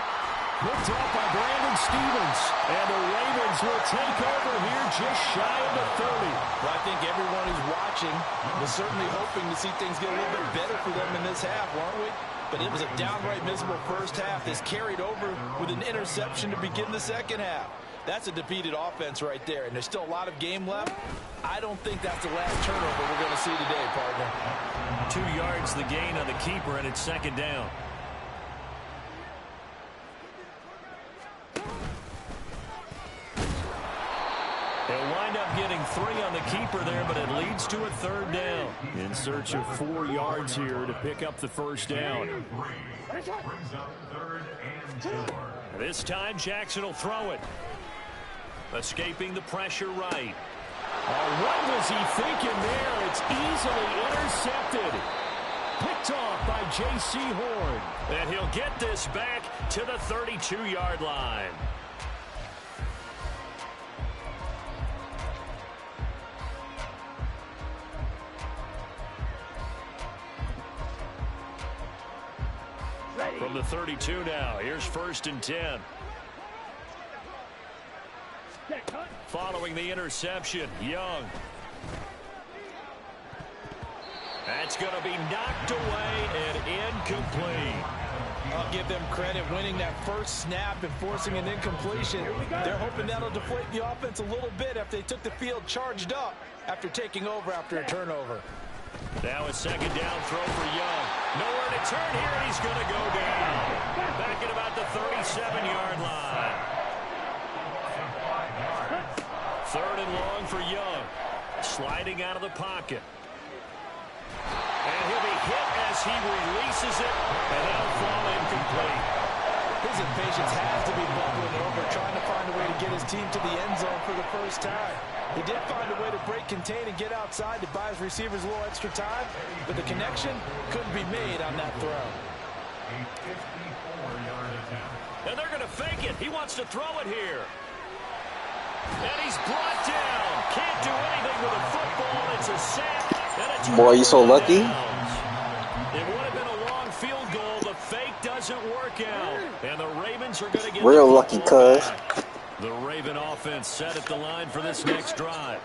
Speaker 4: Picked up by Brandon Stevens. And the Ravens will take over here just shy of the 30.
Speaker 5: Well, I think everyone who's watching was certainly hoping to see things get a little bit better for them in this half, weren't we? But it was a downright miserable first half. This carried over with an interception to begin the second half. That's a defeated offense right there, and there's still a lot of game left. I don't think that's the last turnover we're going to see today, partner.
Speaker 4: 2 yards the gain on the keeper, and it's 2nd down. They'll wind up getting 3 on the keeper there, but it leads to a 3rd down. In search of 4 yards here to pick up the 1st down.
Speaker 7: Brings up 3rd and 4.
Speaker 4: This time Jackson will throw it. Escaping the pressure right. What was he thinking there? It's easily intercepted. Picked off by J.C. Horn. And he'll get this back to the 32-yard line. From the 32 now, here's 1st and 10. Following the interception, Young. That's going to be knocked away and incomplete.
Speaker 5: I'll give them credit winning that first snap and forcing an incompletion. They're hoping that'll deflate the offense a little bit after they took the field charged up after taking over after a turnover.
Speaker 4: Now a 2nd down throw for Young. Nowhere to turn here, and he's going to go down. Back at about the 37-yard line. 3rd and long for Young. Sliding out of the pocket. And he'll be hit as he releases it, and that'll fall incomplete.
Speaker 5: His impatience has to be bubbling over, trying to find a way to get his team to the end zone for the first time. He did find a way to break, contain, and get outside to buy his receivers a little extra time, but the connection couldn't be made on that throw.
Speaker 7: A 54-yard attempt.
Speaker 4: And they're going to fake it. He wants to throw it here. And he's brought down. Can't do anything with a football. It's a sack. And a
Speaker 3: Boy, you so lucky.
Speaker 4: It would have been a long field goal. The fake doesn't work out. And the Ravens are going to get
Speaker 3: Real lucky, cuz.
Speaker 4: the Raven offense set at the line for this next drive.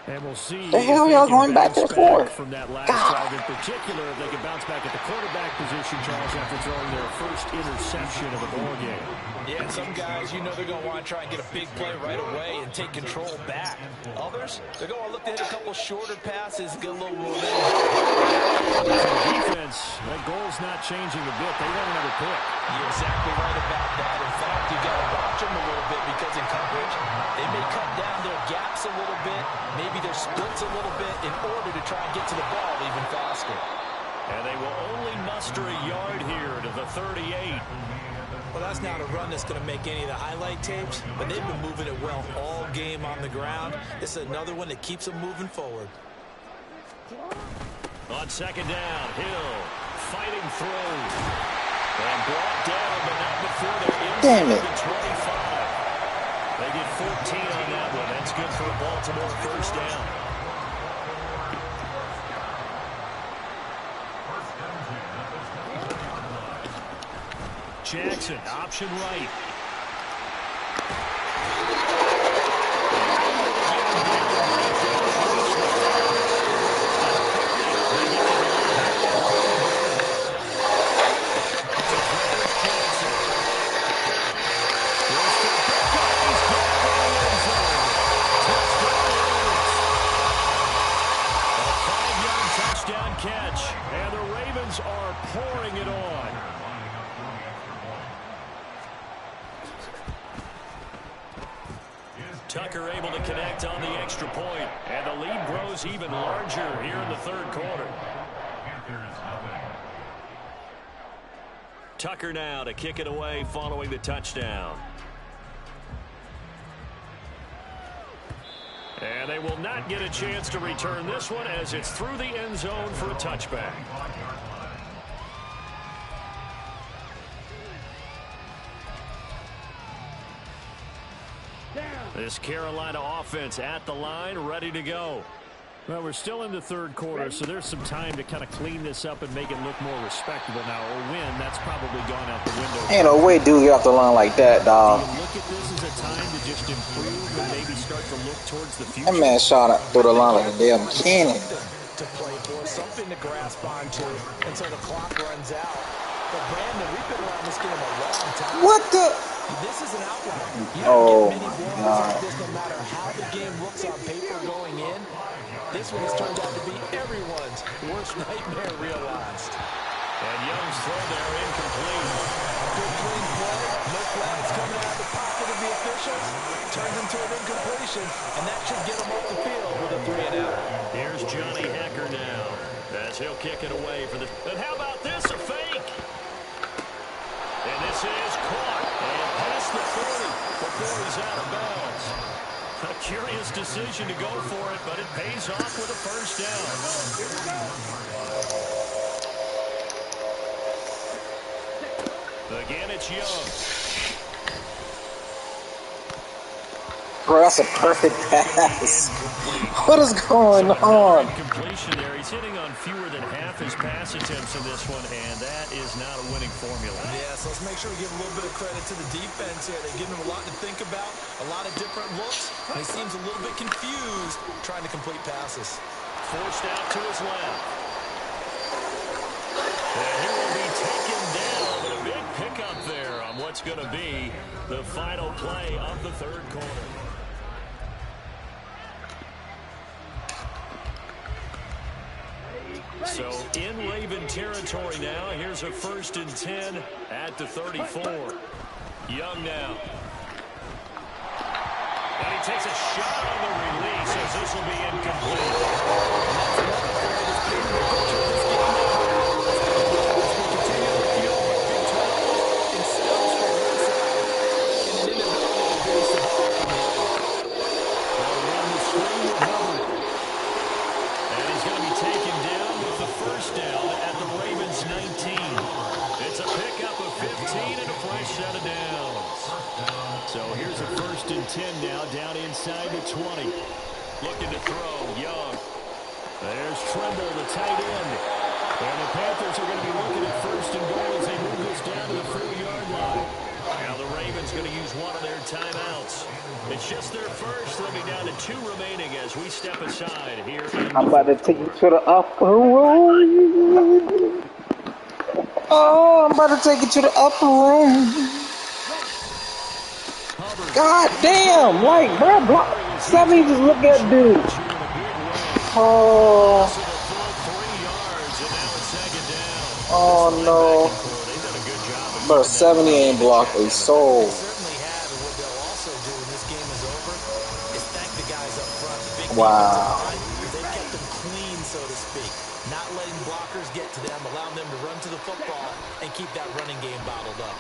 Speaker 4: And we'll see
Speaker 3: The hell y'all going back to the 4?
Speaker 4: from that last drive in particular. If they can bounce back at the quarterback position, Charles, after throwing their first interception of the ball game.
Speaker 5: Yeah, some guys, you know they're going to want to try and get a big play right away and take control back. Others, they're going to look to hit a couple shorter passes, get a little momentum.
Speaker 4: Defense, that goal's not changing a bit. They want another pick.
Speaker 5: You're exactly right about that. In fact, you've got to watch them a little bit because in coverage, they may cut down their gaps a little bit, maybe their splits a little bit in order to try and get to the ball even faster.
Speaker 4: And they will only muster a yard here to the 38.
Speaker 5: Well, that's not a run that's going to make any of the highlight tapes, but they've been moving it well all game on the ground. This is another one that keeps them moving forward.
Speaker 4: On 2nd down, Hill fighting through. And brought down, but not before they're inside the 25. They get 14 on that one. That's good for a Baltimore 1st down. Jackson, option right. Touchdown catch, and the Ravens are pouring it on. Tucker able to connect on the extra point, and the lead grows even larger here in the 3rd quarter.
Speaker 7: Panthers nothing.
Speaker 4: Tucker now to kick it away following the touchdown. And they will not get a chance to return this one as it's through the end zone for a touchback. This Carolina offense at the line, ready to go.
Speaker 9: Well, we're still in the third quarter, so there's some time to kind of clean this up and make it look more respectable. Now, a win, that's probably gone out the window.
Speaker 3: Ain't no way dude get off the line like that, dog.
Speaker 9: Do you look at this as a time to just improve and maybe start to look towards the future?
Speaker 3: That man shot through the line like a damn cannon.
Speaker 5: To play for, something to grasp onto until the clock runs out. But Brandon, we've been around this game a long time.
Speaker 3: What the?
Speaker 5: This is an outlier. You
Speaker 3: Oh,
Speaker 5: don't get many blowouts like this no matter how the game looks on paper going in. This one has turned out to be everyone's worst nightmare realized.
Speaker 4: And Young's throw there incomplete.
Speaker 5: Good clean play. No flags coming out of the pocket of the officials. Turns into an incompletion, and that should get him off the field with a 3-and-out.
Speaker 4: Here's Johnny Hacker now as he'll kick it away for the... And how about this, a fake? And this is caught and past the 40 before he's out of bounds. A curious decision to go for it, but it pays off with a first down. Again, it's Young.
Speaker 3: Bro, that's a perfect pass. What is going on?
Speaker 4: Completion there. He's hitting on fewer than half his pass attempts in this one, and that is not a winning formula.
Speaker 5: Yeah, so let's make sure we give a little bit of credit to the defense here. They're giving him a lot to think about, a lot of different looks, and he seems a little bit confused trying to complete passes.
Speaker 4: Forced out to his left. And he will be taken down, but a big pickup there on what's going to be the final play of the third quarter. So in Raven territory now. Here's a 1st and 10 at the 34. Young now. And he takes a shot on the release as this will be set of downs. So here's a 1st and 10 now, down inside the 20. Looking to throw, Young. There's Trimble, the tight end. And the Panthers are going to be looking at 1st and goal as they move this down to the 4-yard line. Now the Ravens going to use one of their timeouts. It's just their first. They'll be down to 2 remaining as we step aside here.
Speaker 3: I'm about to take you to the upper room. Oh, I'm about to take you to the upper room. God damn, like, bro, block. Somebody just look at dude. Oh. Oh, no. Bro, 70 ain't blocked a soul. Wow.
Speaker 5: They kept them clean, so to speak. Not letting blockers get to them, allowing them to run to the football and keep that running game bottled up.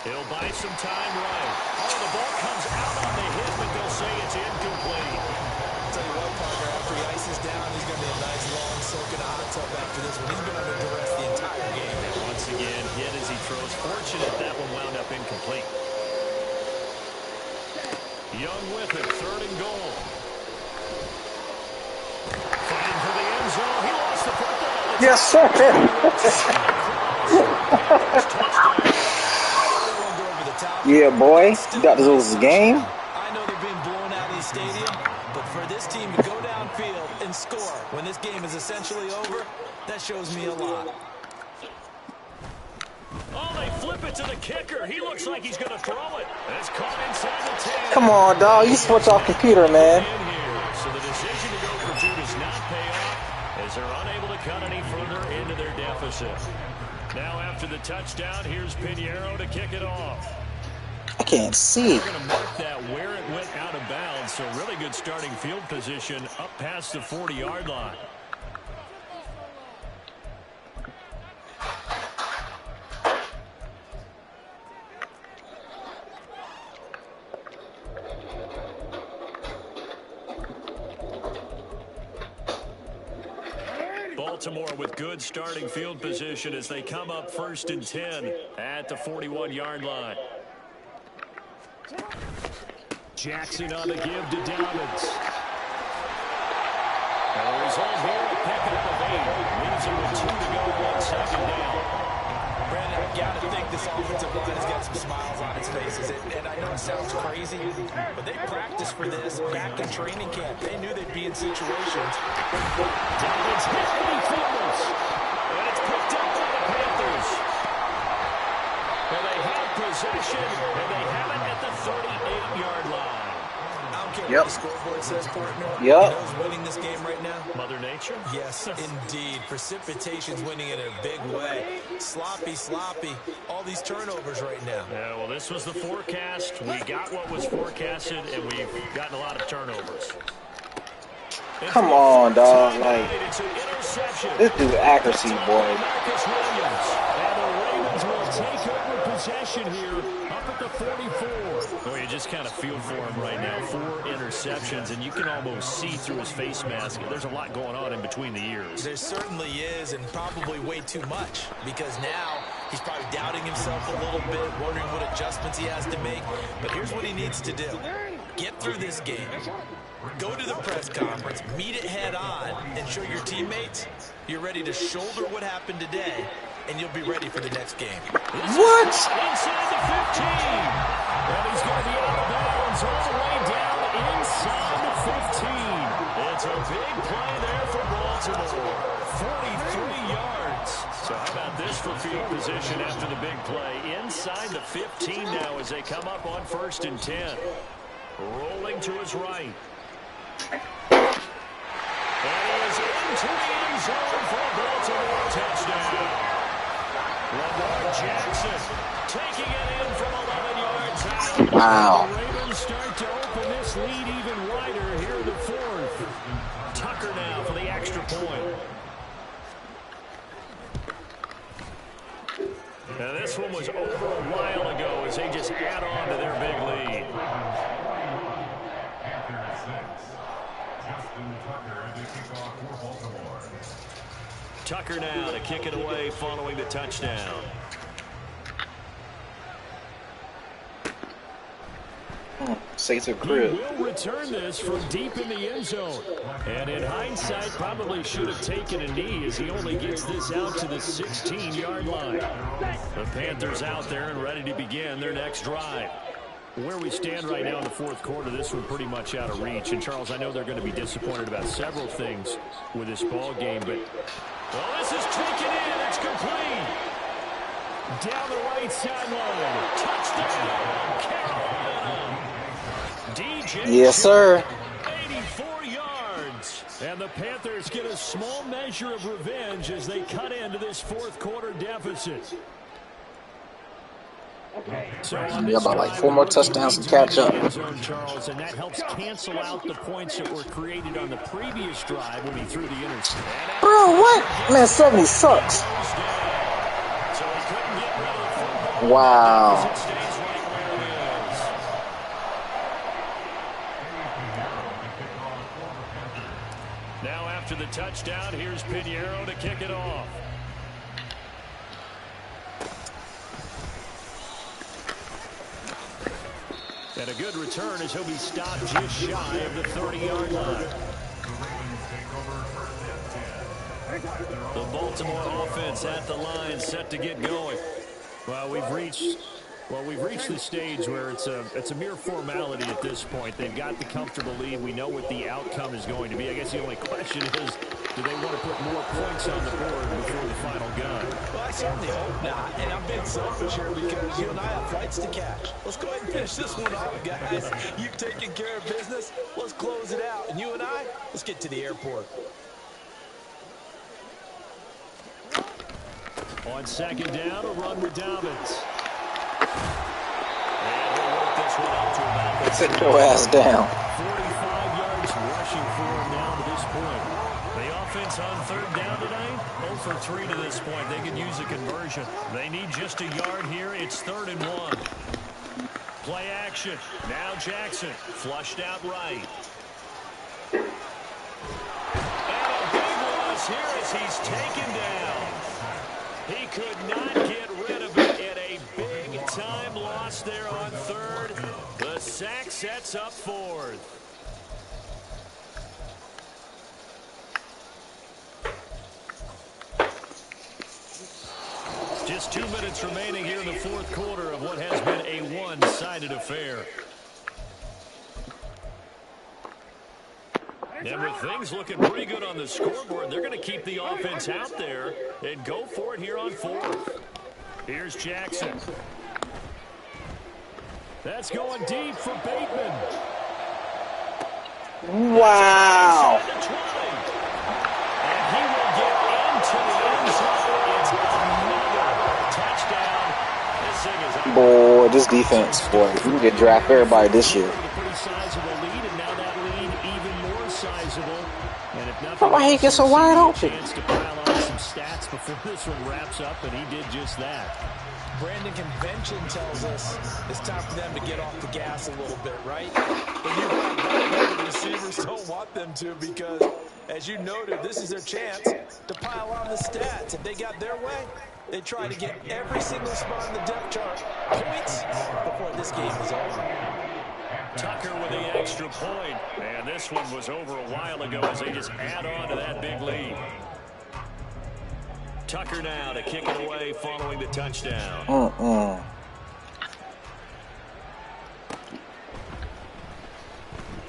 Speaker 4: He'll buy some time right. Oh, the ball comes out on the hit, but they'll say it's incomplete.
Speaker 5: I'll tell you what, partner, after he ices down, he's going to be a nice long soak in a hot tub after this one. He's been under duress the entire game.
Speaker 4: And once again, hit as he throws. Fortunate that one wound up incomplete. Young with it, 3rd and goal. Fighting for the end zone. He lost the football.
Speaker 3: Yes, sir. Yeah, boy. You got to lose the game.
Speaker 5: I know they're being blown out of the stadium, but for this team to go downfield and score when this game is essentially over, that shows me a lot.
Speaker 4: Oh, they flip it to the kicker. He looks like he's going to throw it. It's caught inside the 10.
Speaker 3: Come on, dog. You switch off computer, man.
Speaker 4: So the decision to go for 2 does not pay off as they're unable to cut any further into their deficit. Now after the touchdown, here's Pinheiro to kick it off.
Speaker 3: I can't see.
Speaker 4: We're going to mark that where it went out of bounds. So really good starting field position up past the 40-yard line.
Speaker 9: Baltimore with good starting field position as they come up 1st and 10 at the 41-yard line. Jackson on the give to Dobbins. The result here, a pickup of 8. Leaves him with 2 to go on 2nd down.
Speaker 5: Brandon, you got to think this offensive line has got some smiles on its faces. And I know it sounds crazy, but they practiced for this back in training camp. They knew they'd be in situations.
Speaker 9: Dobbins hit 80 fumbles. And it's picked up by the Panthers. And they have possession, and they have it at the 38-yard line.
Speaker 5: I don't care
Speaker 3: Yep.
Speaker 5: what the scoreboard says, partner.
Speaker 3: Yep.
Speaker 5: You know who's winning this game right now?
Speaker 9: Mother Nature?
Speaker 5: Yes, indeed. Precipitation's winning in a big way. Sloppy, all these turnovers right now.
Speaker 9: Yeah, well, this was the forecast. We got what was forecasted, and we've gotten a lot of turnovers.
Speaker 3: Come on, dog. Like, this dude's accuracy, boy.
Speaker 9: Marcus Williams. And the Ravens will take over possession here up at the 44. Oh, you just kind of feel for him right now. 4 interceptions, and you can almost see through his face mask. There's a lot going on in between the ears.
Speaker 5: There certainly is, and probably way too much, because now he's probably doubting himself a little bit, wondering what adjustments he has to make. But here's what he needs to do. Get through this game. Go to the press conference, meet it head on, and show your teammates you're ready to shoulder what happened today, and you'll be ready for the next game.
Speaker 3: What?
Speaker 9: Inside the 15. And he's going to be out of bounds all the way down inside the 15. It's a big play there for Baltimore. 43 yards. So how about this for field position after the big play? Inside the 15 now as they come up on 1st and 10. Rolling to his right. And he is into the end zone for a Baltimore touchdown. Lamar Jackson taking it in from 11 yards out.
Speaker 3: Wow.
Speaker 9: The Ravens start to open this lead even wider here in the 4th. Tucker now for the extra point. Now this one was over a while ago as they just add on to their big lead. Tucker now to kick it away following the touchdown.
Speaker 3: Say to
Speaker 9: He
Speaker 3: crib.
Speaker 9: will return this from deep in the end zone. And in hindsight, probably should have taken a knee as he only gets this out to the 16-yard line. The Panthers out there and ready to begin their next drive. Where we stand right now in the 4th quarter, this one pretty much out of reach. And, Charles, I know they're going to be disappointed about several things with this ball game, but, well, this is taken in. It's complete. Down the right sideline. Touchdown, Carolina. DJ.
Speaker 3: Yes, sir.
Speaker 9: 84 yards. And the Panthers get a small measure of revenge as they cut into this 4th quarter deficit. So
Speaker 3: Yeah, about like 4 more touchdowns to catch up.
Speaker 9: Charles, and that helps cancel out the points that were created on the previous drive when he threw the interception.
Speaker 3: Bro, what? Man, 70 sucks. Wow.
Speaker 9: Now after the touchdown, here's Pinheiro to kick it off. And a good return as he'll be stopped just shy of the 30-yard line. The Baltimore offense at the line, set to get going. Well, we've reached the stage where it's a mere formality at this point. They've got the comfortable lead. We know what the outcome is going to be. I guess the only question is, do they want to put more points on the board before the final gun?
Speaker 5: Well, I certainly hope not. And I'm being selfish here because you and I have flights to catch. Let's go ahead and finish this one off, guys. You've taken care of business. Let's close it out. And you and I, let's get to the airport.
Speaker 9: On 2nd down, a run with Dobbins. And we'll work this one up to about
Speaker 3: Sit your ass down.
Speaker 9: 45 yards rushing for him now to this point. The offense on 3rd down tonight, 0 for 3 to this point. They could use a conversion. They need just a yard here. It's 3rd and 1. Play action. Now Jackson, flushed out right. And a big loss here. as he's taken down. He could not get rid of it in a big-time loss there on third. The sack sets up fourth. Just 2 minutes remaining here in the fourth quarter of what has been a one-sided affair. And with things looking pretty good on the scoreboard, they're going to keep the offense out there and go for it here on fourth. Here's Jackson. That's going deep for Bateman.
Speaker 3: Wow.
Speaker 9: And he will get into the end zone. It's another touchdown. This thing is out.
Speaker 3: Boy, this defense, boy, we can get draft everybody this year.
Speaker 9: Pretty sizable lead, and now that lead even more sizable. And if nothing,
Speaker 3: why he gets so wide open?
Speaker 9: Chance to pile on some stats before this one wraps up, and he did just that.
Speaker 5: Brandon, convention tells us it's time for them to get off the gas a little bit, right? But you're right, the receivers don't want them to because, as you noted, this is their chance to pile on the stats. If they got their way, they try to get every single spot in the depth chart points before this game is over.
Speaker 9: Tucker with the extra point, and this one was over a while ago as they just add on to that big lead. Tucker now to kick it away following the touchdown.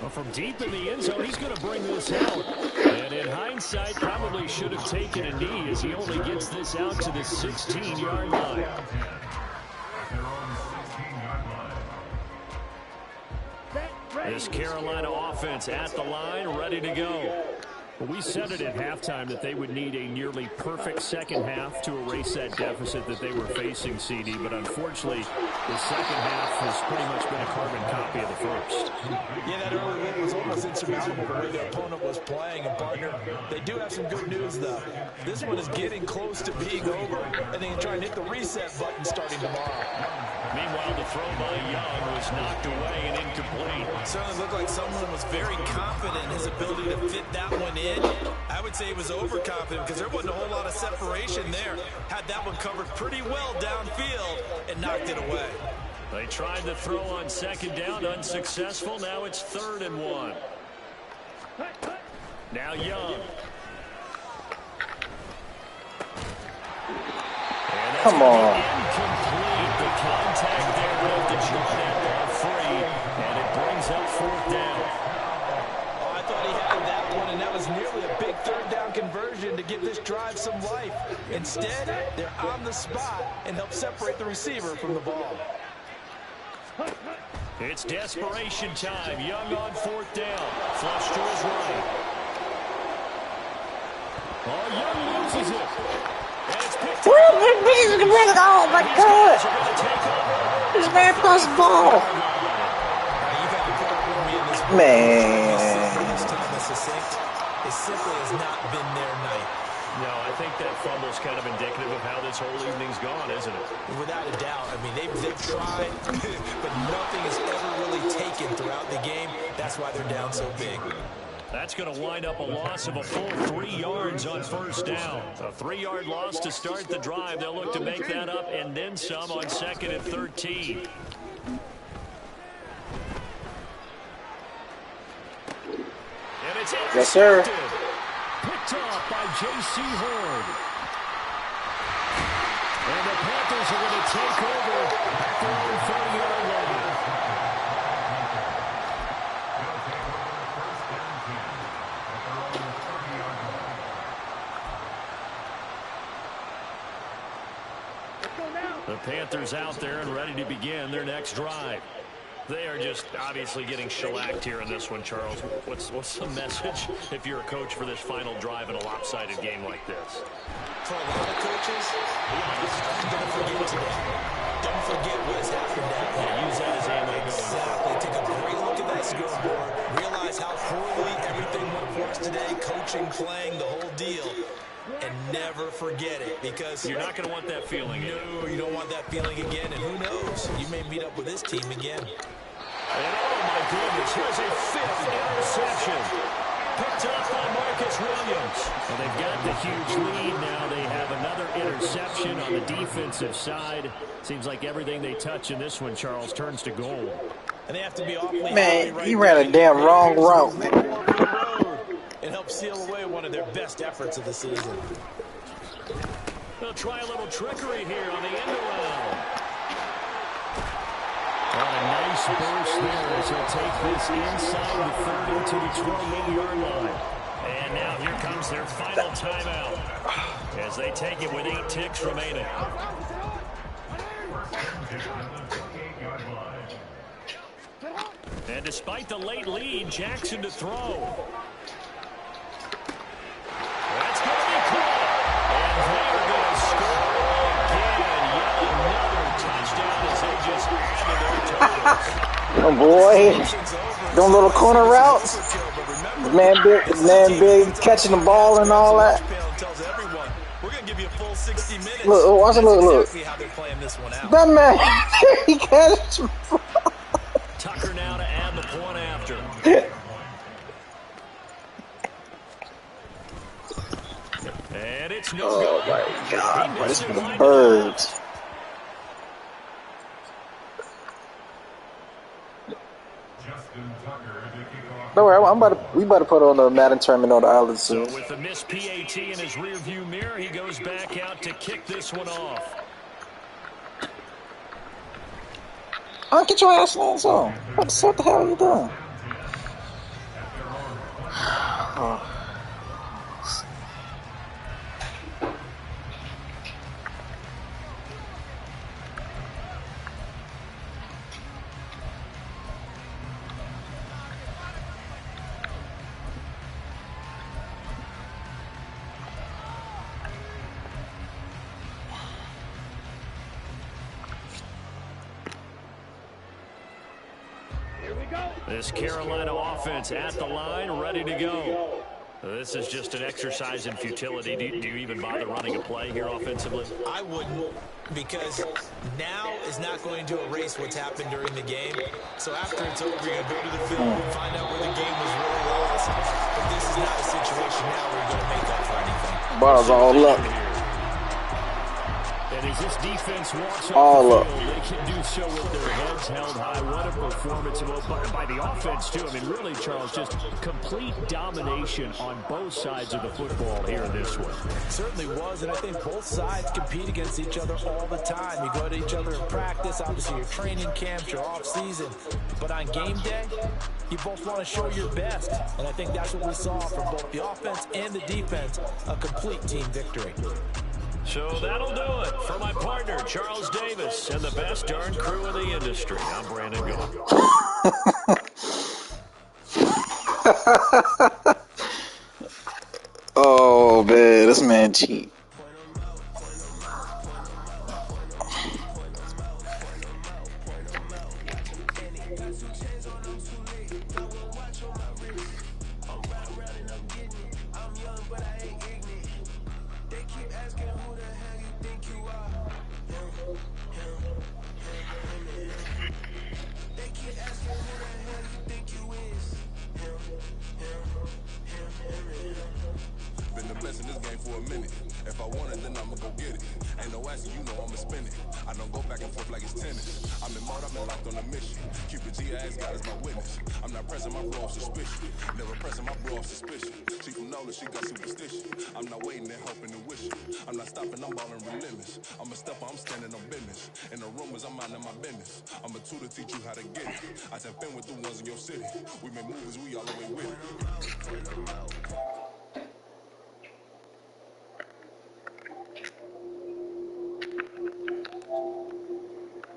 Speaker 9: Well, from deep in the end zone, he's going to bring this out. And in hindsight, probably should have taken a knee as he only gets this out to the 16-yard line. This Carolina offense at the line, ready to go. Well, we said it at halftime that they would need a nearly perfect second half to erase that deficit that they were facing, CD. But unfortunately, the second half has pretty much been a carbon copy of the first.
Speaker 5: Yeah, that early lead was almost insurmountable the way the opponent was playing. And, partner, they do have some good news, though. This one is getting close to being over, and they can try and hit the reset button starting tomorrow.
Speaker 9: Meanwhile, the throw by Young was knocked away and incomplete.
Speaker 5: It certainly looked like someone was very confident in his ability to fit that one in. I would say he was overconfident because there wasn't a whole lot of separation there. Had that one covered pretty well downfield and knocked it away.
Speaker 9: They tried to throw on second down, unsuccessful. Now it's 3rd and 1. Now Young.
Speaker 3: Come on.
Speaker 9: Incomplete. The contact there with the draw that ball free, and it brings up 4th down.
Speaker 5: Oh, I thought he had that one, and that was nearly a big 3rd down conversion to give this drive some life. Instead, they're on the spot and help separate the receiver from the ball.
Speaker 9: It's desperation time. Young on 4th down. Flush to his right. Oh, Young loses it. And it's picked up.
Speaker 3: Oh, my God. This man plus ball. Man.
Speaker 5: It simply has not been their night.
Speaker 9: No, I think that fumble's kind of indicative of how this whole evening's gone, isn't it?
Speaker 5: Without a doubt. I mean, they've tried, but nothing has ever really taken throughout the game. That's why they're down so big.
Speaker 9: That's going to wind up a loss of a full 3 yards on 1st down. A 3-yard loss to start the drive. They'll look to make that up and then some on 2nd and 13. And it's
Speaker 3: yes, sir.
Speaker 9: Picked off by J.C. Horn. And the Panthers are going to take over at their own 40-yard line. The Panthers out there and ready to begin their next drive. They are just obviously getting shellacked here in this one, Charles. What's the message if you're a coach for this final drive in a lopsided game like this?
Speaker 5: For a lot of coaches, don't forget today. Don't forget what has happened down here. Use that as ammo. Exactly. Take a great look at that scoreboard. Realize how poorly everything went for us today. Coaching, playing, the whole deal. And never forget it, because
Speaker 9: you're not going to want that feeling.
Speaker 5: No, you don't want that feeling again. And who knows? You may meet up with this team again.
Speaker 9: And oh my goodness, here's a 5th interception. Picked up by Mark Marcus Williams. Well, they've got the huge lead now. They have another interception on the defensive side. Seems like everything they touch in this one, Charles, turns to gold.
Speaker 5: And they have to be awfully
Speaker 3: Man,
Speaker 5: right
Speaker 3: he ran a damn wrong route, man.
Speaker 5: It helps seal away one of their best efforts of the season.
Speaker 9: They'll try a little trickery here on the end around. Oh, a nice burst there as he'll take this inside the 30 to the 28-yard line. And now here comes their final timeout as they take it with 8 ticks remaining. And despite the late lead, Jackson to throw. That's going to be caught. And they're going to score again. Yet another touchdown as they just added their totals.
Speaker 3: Oh, boy. Them little corner routes. Man big catching the ball and all that.
Speaker 5: We're going to give you a full 60 minutes.
Speaker 3: Look, watch it, look.
Speaker 5: Exactly how they're playing this one out.
Speaker 3: That man, he catches.
Speaker 9: Tucker now to add the point after. And it's no good.
Speaker 3: Oh, my God. Bro, this is the birds. Don't worry, we about to put on the Madden tournament on the island soon.
Speaker 9: So with the missed PAT in his rearview mirror, he goes back out to kick this one off.
Speaker 3: Oh, get your ass hands on. What the hell are you doing? Oh.
Speaker 9: This Carolina offense at the line, ready to go. This is just an exercise in futility. Do you even bother running a play here offensively?
Speaker 5: I wouldn't, because now is not going to erase what's happened during the game. So after it's over, you're going to go to the film and find out where the game was really lost. But this is not a situation now where you're going to make up for anything.
Speaker 3: Ball's all up.
Speaker 9: And as this defense walks
Speaker 3: all
Speaker 9: off
Speaker 3: up.
Speaker 9: the field, they can do so with their heads held high. What a performance by the offense, too. I mean, really, Charles, just complete domination on both sides of the football here in this one.
Speaker 5: It certainly was, and I think both sides compete against each other all the time. You go to each other in practice, obviously your training camps, your off-season. But on game day, you both want to show your best. And I think that's what we saw from both the offense and the defense, a complete team victory.
Speaker 9: So that'll do it for my partner, Charles Davis, and the best darn crew in the industry. I'm Brandon Gault.
Speaker 3: Oh, man, this man cheat.
Speaker 10: I tap in with the ones in your city. We make movies, we all the way with it.